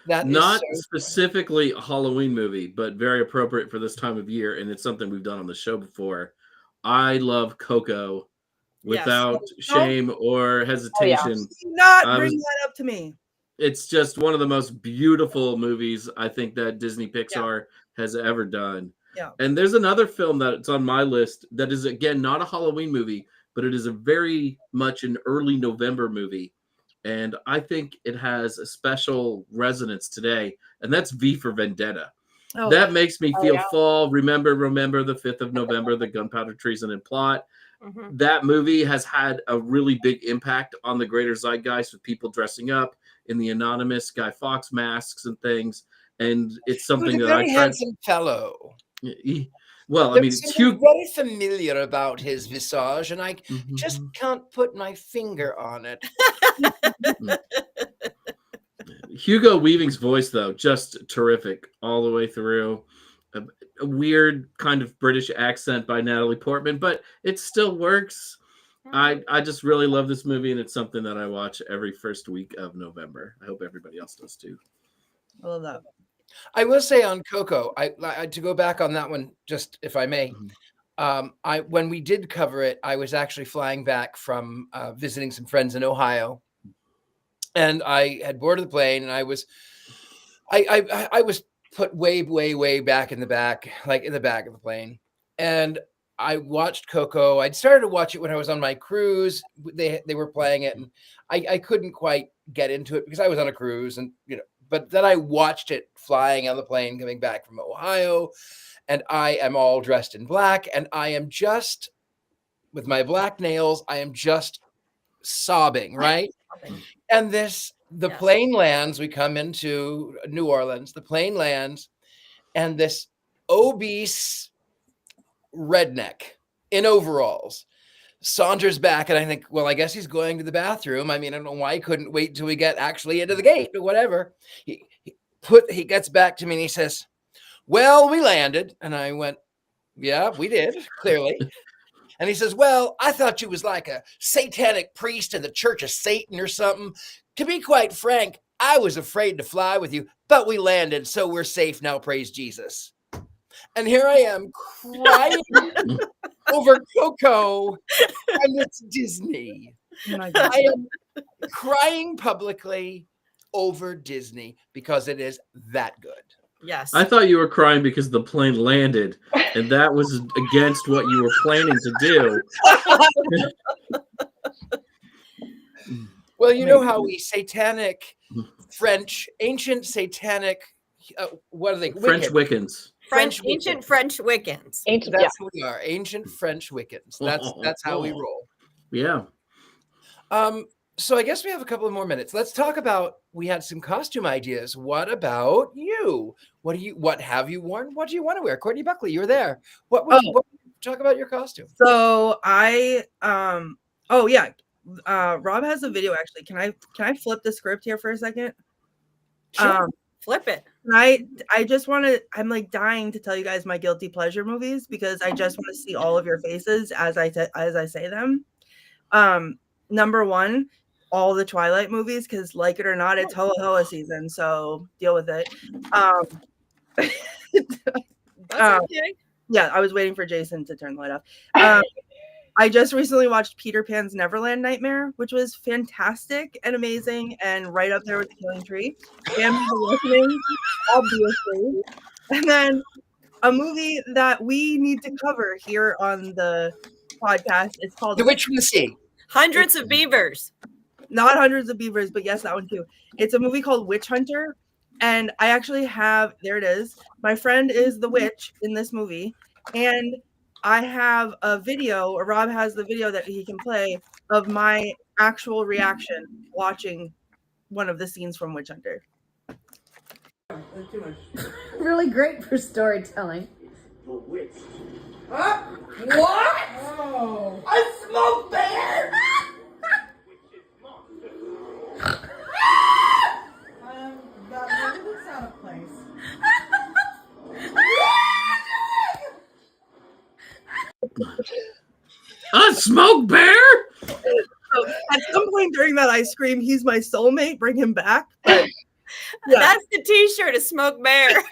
S1: That
S2: Not
S1: is
S2: specifically a Halloween movie, but very appropriate for this time of year, and it's something we've done on the show before. I love Coco without shame or hesitation.
S3: Do not bring that up to me.
S2: It's just one of the most beautiful movies I think that Disney Pixar has ever done.
S3: Yeah.
S2: And there's another film that's on my list that is, again, not a Halloween movie, but it is a very much an early November movie. And I think it has a special resonance today, and that's V for Vendetta.
S3: Oh.
S2: That makes me feel fall. Remember the 5th of November, the Gunpowder Treason and Plot.
S4: Mm-hmm.
S2: That movie has had a really big impact on the greater zeitgeist with people dressing up in the anonymous Guy Fawkes masks and things. And it's something that I tried.
S1: Handsome fellow.
S2: Well, I mean, it's
S1: very familiar about his visage, and I just can't put my finger on it.
S2: Hugo Weaving's voice, though, just terrific all the way through. A weird kind of British accent by Natalie Portman, but it still works. I just really love this movie, and it's something that I watch every first week of November. I hope everybody else does too.
S3: I love that.
S1: I will say on Coco, I to go back on that one, just if I may. When we did cover it, I was actually flying back from visiting some friends in Ohio, and I had boarded the plane, and I was I was put way back in the back, like in the back of the plane, and I watched Coco. I'd started to watch it when I was on my cruise. They were playing it, and I couldn't quite get into it because I was on a cruise, and But then I watched it flying on the plane coming back from Ohio, and I am all dressed in black, and I am just with my black nails. I am just sobbing, right? And the plane lands. We come into New Orleans. The plane lands, and this obese redneck in overalls saunters back, and I think, well, I guess he's going to the bathroom. I mean, I don't know why he couldn't wait till we get actually into the gate, but whatever. He gets back to me and he says, "Well, we landed." And I went, "Yeah, we did, clearly." And he says, "Well, I thought you was like a satanic priest in the Church of Satan or something. To be quite frank, I was afraid to fly with you, but we landed, so we're safe now, praise Jesus." And here I am crying over Coco, and it's Disney.
S3: Oh my God.
S1: I am crying publicly over Disney because it is that good.
S4: Yes.
S2: I thought you were crying because the plane landed, and that was against what you were planning to do.
S1: Well, you know how we satanic French, ancient satanic, what are they?
S2: French Wiccans.
S4: Ancient French Wiccans.
S1: That's who we are. Ancient French Wiccans. That's how we roll.
S2: Yeah.
S1: So I guess we have a couple of more minutes. Let's talk about, we had some costume ideas. What about you? What have you worn? What do you want to wear? Courtney Buckley, you're there. Talk about your costume.
S3: So Rob has a video actually. Can I flip the script here for a second?
S4: Sure. Flip it.
S3: I just want to, I'm like dying to tell you guys my guilty pleasure movies because I just want to see all of your faces as I say them. Number one, all the Twilight movies, because like it or not, it's Hoa Hoa season, so deal with it.
S4: That's okay.
S3: Yeah, I was waiting for Jason to turn the light off. I just recently watched Peter Pan's Neverland Nightmare, which was fantastic and amazing and right up there with The Killing Tree. Family Listening, obviously. And then a movie that we need to cover here on the podcast. It's called
S1: The Witch from the Sea.
S4: Hundreds of Beavers.
S3: Not Hundreds of Beavers, but yes, that one too. It's a movie called Witch Hunter. And I actually have, there it is. My friend is the witch in this movie. And I have a video, or Rob has the video that he can play of my actual reaction watching one of the scenes from Witch Hunter.
S6: Really great for storytelling.
S7: What?
S6: Oh.
S7: A smoke bear!
S6: That looks out of place.
S2: A smoke bear?
S3: So at some point during that, I scream, "He's my soulmate, bring him back." But, yeah.
S4: That's the t-shirt, a smoke bear.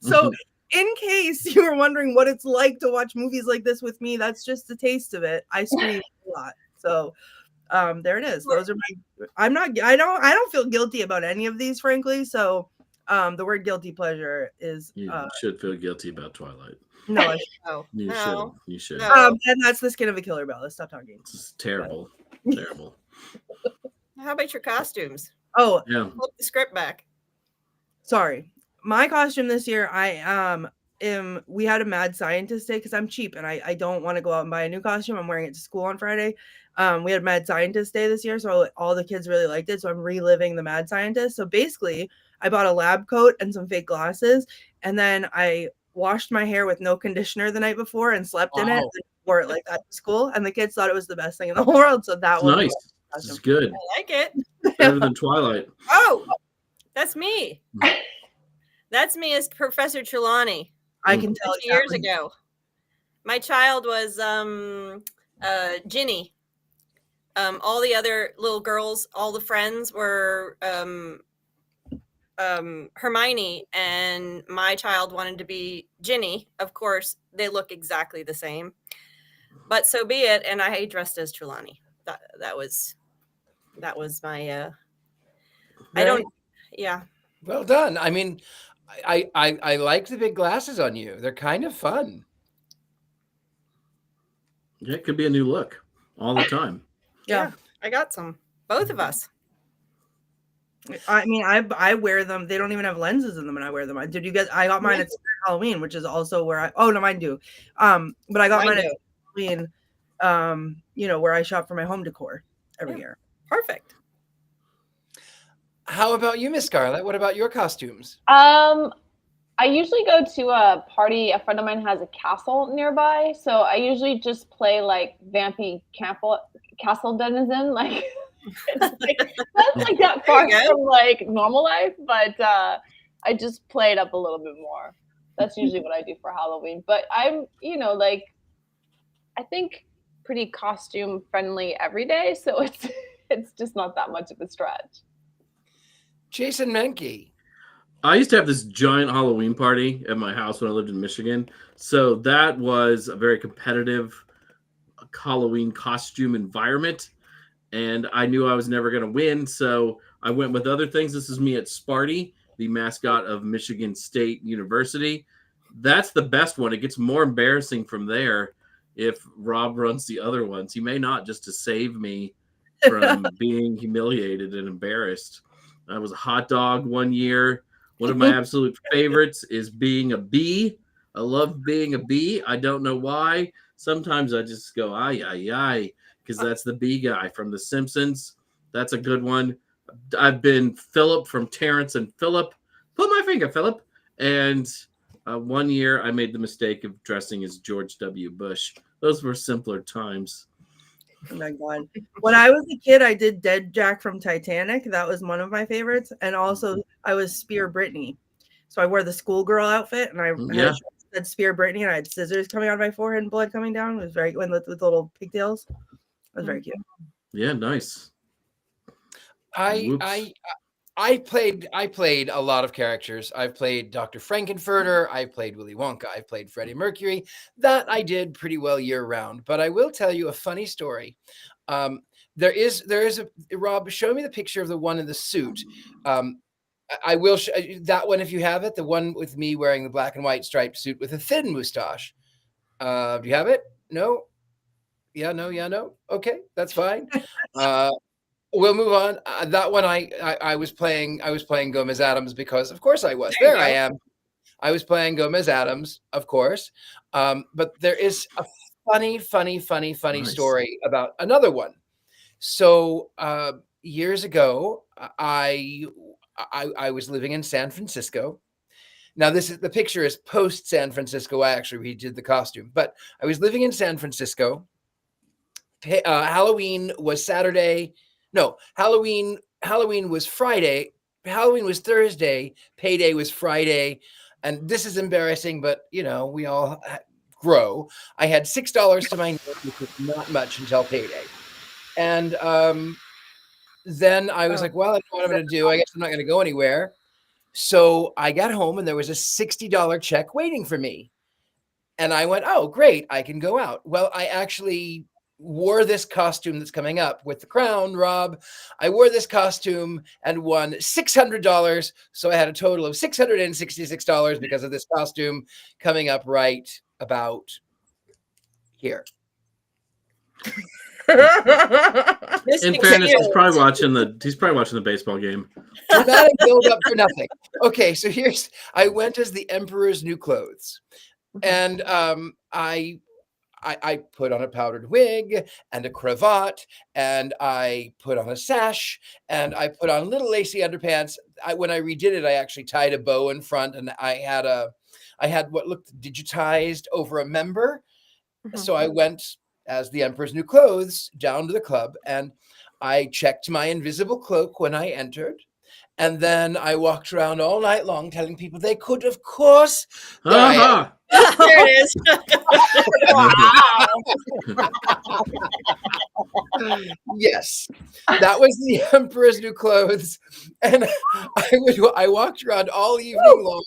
S3: So in case you were wondering what it's like to watch movies like this with me, that's just a taste of it. I scream a lot. So there it is. Those are my, I don't feel guilty about any of these, frankly. So the word guilty pleasure is
S2: You should feel guilty about Twilight.
S3: no.
S2: You should.
S4: No.
S3: And that's The Skin of a Killer Bell. Let's stop talking.
S2: It's terrible. Terrible.
S4: How about your costumes?
S3: Oh,
S2: Yeah.
S4: Flip the script back.
S3: sorry. My costume this year, we had a mad scientist day because I'm cheap and I don't want to go out and buy a new costume. I'm wearing it to school on Friday. We had mad scientist day this year, so all the kids really liked it. So I'm reliving the mad scientist. So basically, I bought a lab coat and some fake glasses, and then I washed my hair with no conditioner the night before and slept in it and wore it like that to school. And the kids thought it was the best thing in the whole world. So that
S2: It's
S3: was
S2: nice. This is good.
S4: I like it.
S2: Better than Twilight.
S4: Oh, that's me. That's me as Professor Trelawney.
S3: I can tell
S4: 50 years ago. My child was Ginny. All the other little girls, all the friends were Hermione, and my child wanted to be Ginny. Of course, they look exactly the same, but so be it. And I dressed as Trelawney. That was my. I don't. Yeah.
S1: Well done. I mean, I like the big glasses on you. They're kind of fun.
S2: Yeah, it could be a new look all the time.
S3: Yeah.
S4: I got some. Both of us.
S3: I mean, I wear them. They don't even have lenses in them, and I wear them. Did you guys? I got mine at Halloween, which is also where I. Oh no, mine do. But I got mine at Halloween. You know, where I shop for my home decor every year.
S4: Perfect.
S1: How about you, Miss Scarlett? What about your costumes?
S5: I usually go to a party. A friend of mine has a castle nearby, so I usually just play like vampy castle denizen. Like it's like that's like that far from like normal life, but I just play it up a little bit more. That's usually what I do for Halloween. But I'm, you know, like I think pretty costume friendly every day, so it's just not that much of a stretch.
S1: Jason Mankey.
S2: I used to have this giant Halloween party at my house when I lived in Michigan. So that was a very competitive Halloween costume environment. And I knew I was never going to win. So I went with other things. This is me at Sparty, the mascot of Michigan State University. That's the best one. It gets more embarrassing from there if Rob runs the other ones. He may not, just to save me from being humiliated and embarrassed. I was a hot dog one year. One of my absolute favorites is being a bee. I love being a bee. I don't know why. Sometimes I just go, ay, because that's the bee guy from The Simpsons. That's a good one. I've been Philip from Terrence and Philip. Pull my finger, Philip. And one year I made the mistake of dressing as George W. Bush. Those were simpler times.
S3: Oh my God. When I was a kid, I did Dead Jack from Titanic. That was one of my favorites. And also I was Spear Brittany. So I wore the schoolgirl outfit and I said Spear Brittany and I had scissors coming out of my forehead and blood coming down. It was very with little pigtails. It was very cute.
S2: Yeah, nice.
S1: I played a lot of characters. I've played Dr. Frankenfurter. I played Willy Wonka. I played Freddie Mercury. That I did pretty well year round. But I will tell you a funny story. There is a Rob. Show me the picture of the one in the suit. I will show that one if you have it. The one with me wearing the black and white striped suit with a thin mustache. Do you have it? No. Yeah. No. Okay, that's fine. We'll move on. That one I was playing Gomez Adams because of course I was. There I am. I was playing Gomez Adams, of course. But there is a funny nice story about another one. So years ago, I was living in San Francisco. Now the picture is post San Francisco. I actually redid the costume, but I was living in San Francisco. Halloween was Saturday. No, Halloween was Friday. Halloween was Thursday. Payday was Friday. And this is embarrassing, but you know, we all grow. I had $6 to my name, which was not much until payday. And then I was like, well, I don't know what I'm going to do. I guess I'm not going to go anywhere. So I got home and there was a $60 check waiting for me. And I went, oh, great, I can go out. Well, I actually wore this costume that's coming up with the crown, Rob. I wore this costume and won $600. So I had a total of $666 because of this costume coming up right about here.
S2: In fairness, he's probably watching the baseball game.
S1: Dramatic build up for nothing. Okay, so I went as the Emperor's New Clothes. And I put on a powdered wig and a cravat, and I put on a sash, and I put on little lacy underpants. When I redid it, I actually tied a bow in front, and I had what looked digitized over a member. Mm-hmm. So I went as the Emperor's New Clothes down to the club, and I checked my invisible cloak when I entered. And then I walked around all night long telling people they could, of course.
S4: There it is.
S1: Yes, that was the Emperor's New Clothes. And I walked around all evening long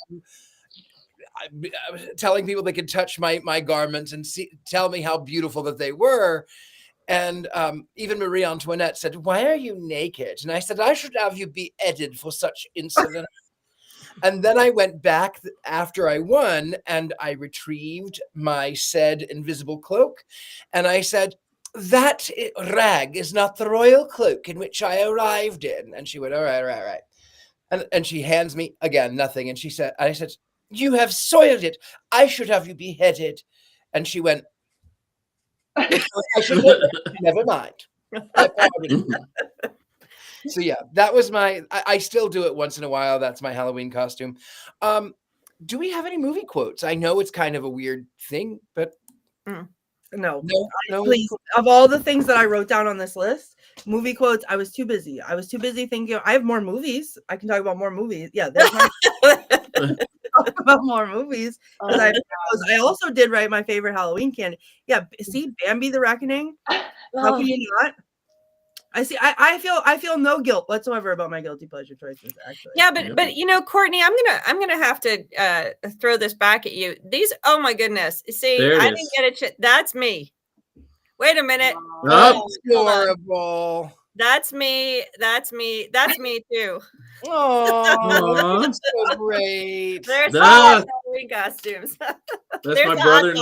S1: telling people they could touch my garments and tell me how beautiful that they were. And even Marie Antoinette said, why are you naked? And I said, I should have you beheaded for such insolence. And then I went back after I won and I retrieved my said invisible cloak. And I said, that rag is not the royal cloak in which I arrived in. And she went, all right, all right, all right. And she hands me again, nothing. And I said, you have soiled it. I should have you beheaded. And she went, I should never mind. So yeah, that was I still do it once in a while. That's my Halloween costume. Do we have any movie quotes? I know it's kind of a weird thing, but
S3: No.
S1: No.
S3: Please, of all the things that I wrote down on this list, movie quotes, I was too busy. I was too busy thinking, I have more movies. I can talk about more movies. Yeah, there's talk about more movies. I also did write my favorite Halloween candy. Yeah, see, Bambi the Reckoning. How can you not? I see. I feel no guilt whatsoever about my guilty pleasure choices. Actually,
S4: yeah, but you know, Courtney, I'm gonna have to throw this back at you. These, oh my goodness, see, I didn't get it. That's me. Wait a minute.
S1: That's horrible.
S4: That's me. That's me. That's me too.
S1: Oh, that's so great.
S4: There's Halloween costumes.
S2: That's my brother.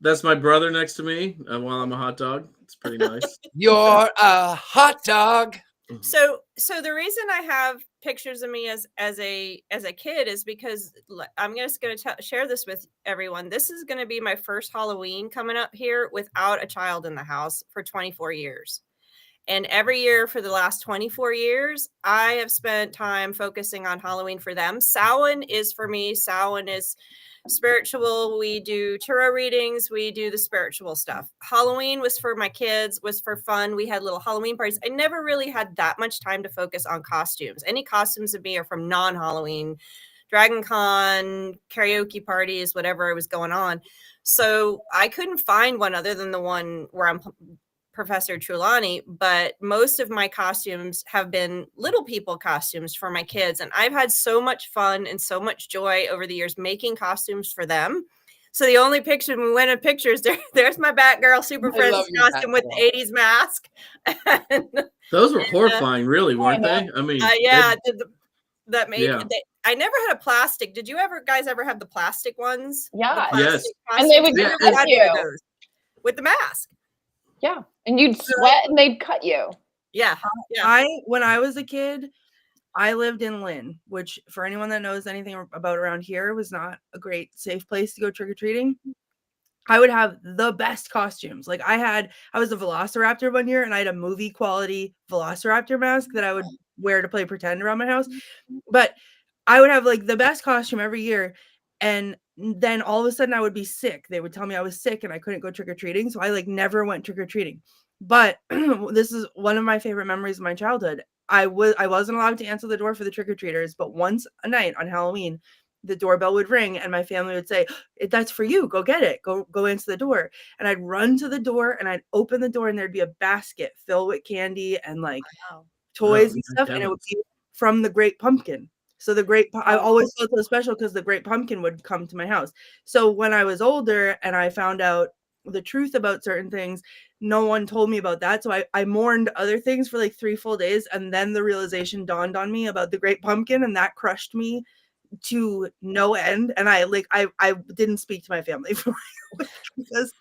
S2: That's my brother next to me while I'm a hot dog. It's pretty nice.
S1: You're a hot dog.
S4: So the reason I have pictures of me as a kid is because I'm just going to share this with everyone. This is going to be my first Halloween coming up here without a child in the house for 24 years. And every year for the last 24 years, I have spent time focusing on Halloween for them. Samhain is for me. Samhain is spiritual. We do tarot readings. We do the spiritual stuff. Halloween was for my kids, was for fun. We had little Halloween parties. I never really had that much time to focus on costumes. Any costumes of me are from non-Halloween, Dragon Con, karaoke parties, whatever was going on. So I couldn't find one other than the one where I'm Professor Trelawney, but most of my costumes have been little people costumes for my kids. And I've had so much fun and so much joy over the years making costumes for them. So the only picture, when we went in pictures, there's my Batgirl Super Friends costume with the 80s mask.
S2: Those were horrifying, really, weren't they? I mean,
S4: yeah, that made I never had a plastic. Did you guys ever have the plastic ones?
S5: Yeah.
S2: Yes.
S5: And they would cut you
S4: with the mask.
S5: Yeah. And you'd sweat and they'd cut you.
S4: Yeah.
S3: When I was a kid, I lived in Lynn, which for anyone that knows anything about around here was not a great safe place to go trick-or-treating. I would have the best costumes. Like I was a Velociraptor one year and I had a movie quality Velociraptor mask that I would wear to play pretend around my house. But I would have like the best costume every year. And then all of a sudden I would be sick. They would tell me I was sick and I couldn't go trick-or-treating. So I like never went trick-or-treating. But this is one of my favorite memories of my childhood. I wasn't allowed to answer the door for the trick-or-treaters, but once a night on Halloween, the doorbell would ring and my family would say, that's for you. Go get it. Go answer the door. And I'd run to the door and I'd open the door and there'd be a basket filled with candy and like toys and stuff. And it would be from the Great Pumpkin. So I always felt so special because the Great Pumpkin would come to my house. So when I was older and I found out the truth about certain things, no one told me about that. So I mourned other things for like 3 full days. And then the realization dawned on me about the Great Pumpkin, and that crushed me to no end. And I didn't speak to my family for because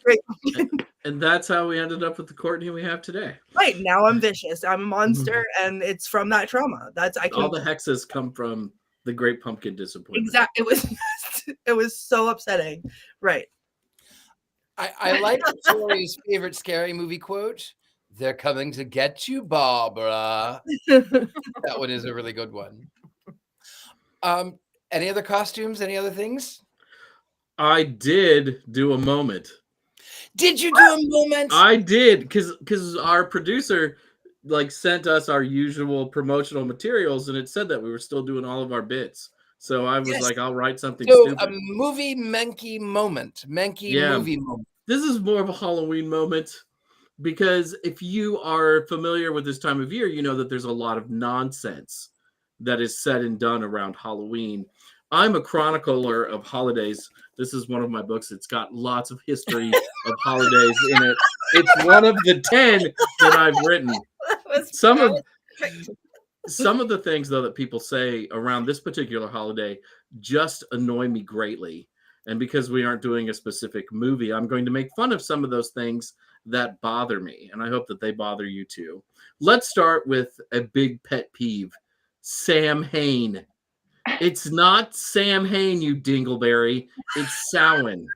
S3: Great Pumpkin.
S2: And that's how we ended up with the Courtney we have today.
S3: Right, now I'm vicious. I'm a monster, and it's from that trauma.
S2: All the hexes come from the Great Pumpkin disappointment.
S3: Exactly. It was so upsetting. Right.
S1: I like Tori's favorite scary movie quote. They're coming to get you, Barbara. That one is a really good one. Any other costumes? Any other things?
S2: I did do a moment.
S1: Did you do a moment?
S2: I did, because our producer sent us our usual promotional materials, and it said that we were still doing all of our bits. So I was like, I'll write something stupid.
S1: A movie Mankey moment. Movie moment.
S2: This is more of a Halloween moment, because if you are familiar with this time of year, you know that there's a lot of nonsense that is said and done around Halloween. I'm a chronicler of holidays. This is one of my books. It's got lots of history of holidays in it. It's one of the 10 that I've written. Some of the things, though, that people say around this particular holiday just annoy me greatly. And because we aren't doing a specific movie, I'm going to make fun of some of those things that bother me. And I hope that they bother you too. Let's start with a big pet peeve. Sam Hain. It's not Sam Hain, you dingleberry. It's Samhain.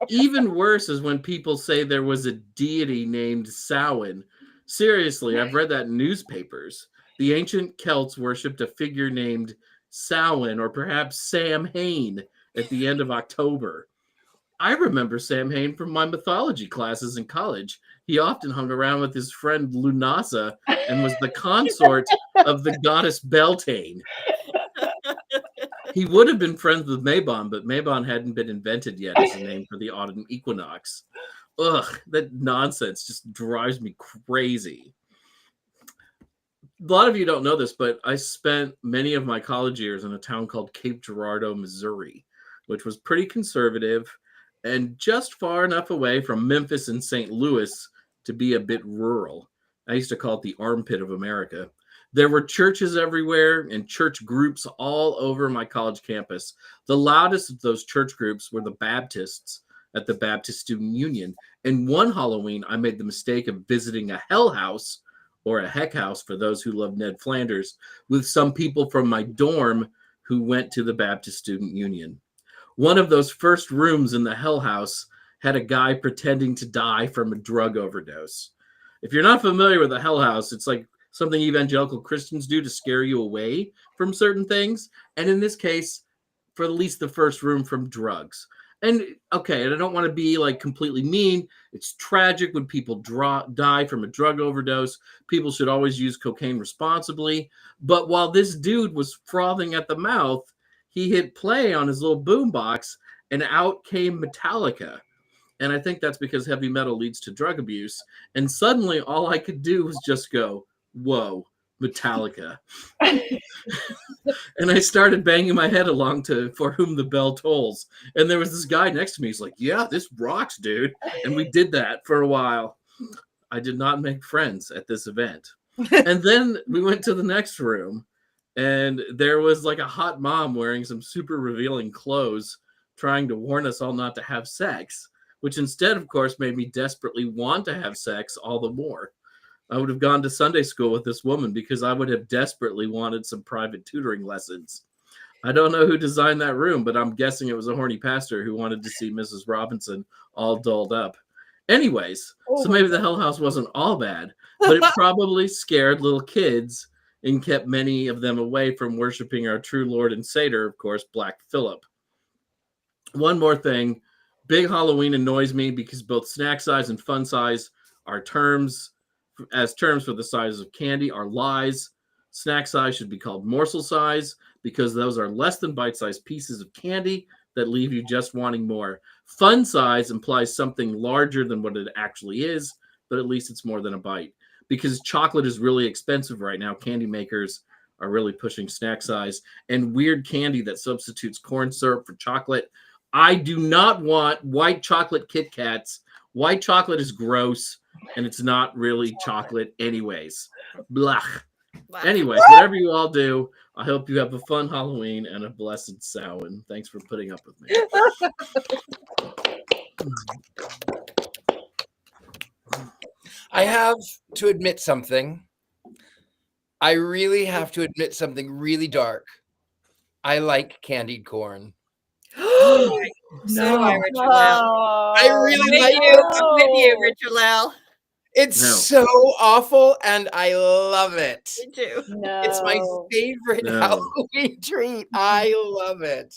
S2: Even worse is when people say there was a deity named Samhain. Seriously, I've read that in newspapers. The ancient Celts worshipped a figure named Samhain, or perhaps Sam Hain, at the end of October. I remember Sam Hain from my mythology classes in college. He often hung around with his friend Lunasa and was the consort of the goddess Beltane. He would have been friends with Mabon, but Mabon hadn't been invented yet as a name for the autumn equinox. Ugh, that nonsense just drives me crazy. A lot of you don't know this, but I spent many of my college years in a town called Cape Girardeau, Missouri, which was pretty conservative and just far enough away from Memphis and St. Louis to be a bit rural. I used to call it the armpit of America. There were churches everywhere and church groups all over my college campus. The loudest of those church groups were the Baptists at the Baptist Student Union. And one Halloween, I made the mistake of visiting a hell house, or a heck house for those who love Ned Flanders, with some people from my dorm who went to the Baptist Student Union. One of those first rooms in the hell house had a guy pretending to die from a drug overdose. If you're not familiar with the hell house, it's like something evangelical Christians do to scare you away from certain things. And in this case, for at least the first room, from drugs. And okay, and I don't want to be like completely mean. It's tragic when people die from a drug overdose. People should always use cocaine responsibly. But while this dude was frothing at the mouth, he hit play on his little boombox and out came Metallica. And I think that's because heavy metal leads to drug abuse. And suddenly all I could do was just go, whoa, Metallica. And I started banging my head along to For Whom the Bell Tolls. And there was this guy next to me. He's like, yeah, this rocks, dude. And we did that for a while. I did not make friends at this event. And then we went to the next room. And there was like a hot mom wearing some super revealing clothes trying to warn us all not to have sex, which instead, of course, made me desperately want to have sex all the more. I would have gone to Sunday school with this woman because I would have desperately wanted some private tutoring lessons. I don't know who designed that room, but I'm guessing it was a horny pastor who wanted to see Mrs. Robinson all dolled up. Anyways, so maybe the Hell House wasn't all bad, but it probably scared little kids and kept many of them away from worshiping our true Lord and Savior, of course, Black Phillip. One more thing. Big Halloween annoys me because both snack size and fun size are terms for the size of candy are lies. Snack size should be called morsel size because those are less than bite-sized pieces of candy that leave you just wanting more. Fun size implies something larger than what it actually is, but at least it's more than a bite. Because chocolate is really expensive right now, candy makers are really pushing snack size and weird candy that substitutes corn syrup for chocolate. I do not want white chocolate Kit Kats. White chocolate is gross, and it's not really chocolate anyways. Blah. Anyways, whatever you all do, I hope you have a fun Halloween and a blessed Samhain. Thanks for putting up with me.
S1: I have to admit something. I really have to admit something really dark. I like candied corn.
S4: So do I, Richard-Lael.
S1: I really like it.
S4: I'm with you, Richard-Lael.
S1: It's so awful, and I love it.
S4: Me too.
S5: No.
S1: It's my favorite Halloween treat. I love it.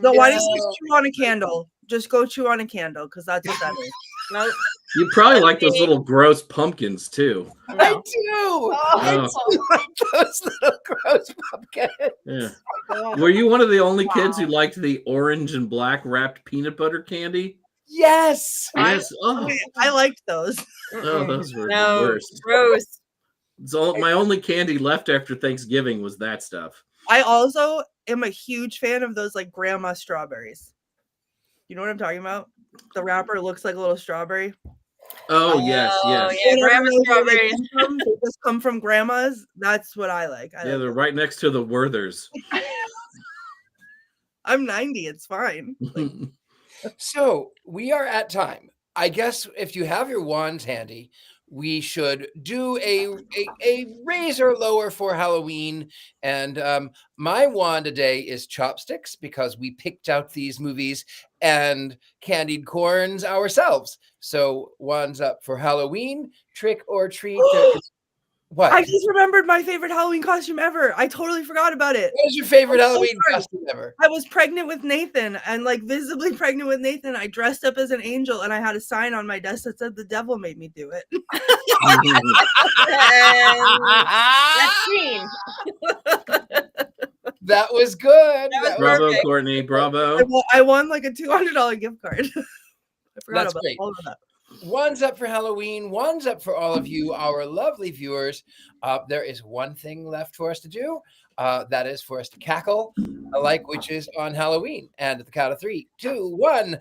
S3: So why don't you just chew on a candle? Just go chew on a candle, because that's what that is.
S4: No,
S2: You probably like those little gross pumpkins too.
S1: I do. I do like those little gross pumpkins.
S2: Yeah. Were you one of the only kids who liked the orange and black wrapped peanut butter candy?
S1: Yes.
S2: Yes. Oh,
S3: I liked those.
S2: those were the
S4: no,
S2: worst.
S4: gross.
S2: So my only candy left after Thanksgiving was that stuff.
S3: I also am a huge fan of those like grandma strawberries. You know what I'm talking about? The wrapper looks like a little strawberry.
S2: Oh yes,
S4: Oh,
S2: yes.
S4: yeah,
S3: Whatever
S4: grandma
S3: those are,
S4: strawberries.
S3: they just come from grandma's. That's what I like.
S2: Yeah, they're right next to the Werthers.
S3: I'm 90. It's fine. Like,
S1: So we are at time. I guess if you have your wands handy, we should do a raise or lower for Halloween. And my wand today is chopsticks because we picked out these movies and candied corns ourselves. So wands up for Halloween, trick or treat. What?
S3: I just remembered my favorite Halloween costume ever. I totally forgot about it.
S1: What is your favorite
S3: I'm so
S1: Halloween
S3: sorry.
S1: costume ever?
S3: I was pregnant with Nathan and like visibly pregnant with Nathan. I dressed up as an angel and I had a sign on my desk that said the devil made me do it.
S4: That's green.
S1: That was good.
S4: That was
S2: Bravo,
S4: perfect.
S2: Courtney. Bravo.
S3: I won like a $200 gift card. I forgot
S1: That's
S3: about
S1: great.
S3: all of that.
S1: One's up for Halloween. One's up for all of you, our lovely viewers. There is one thing left for us to do. That is for us to cackle like witches on Halloween. And at the count of 3, 2, 1.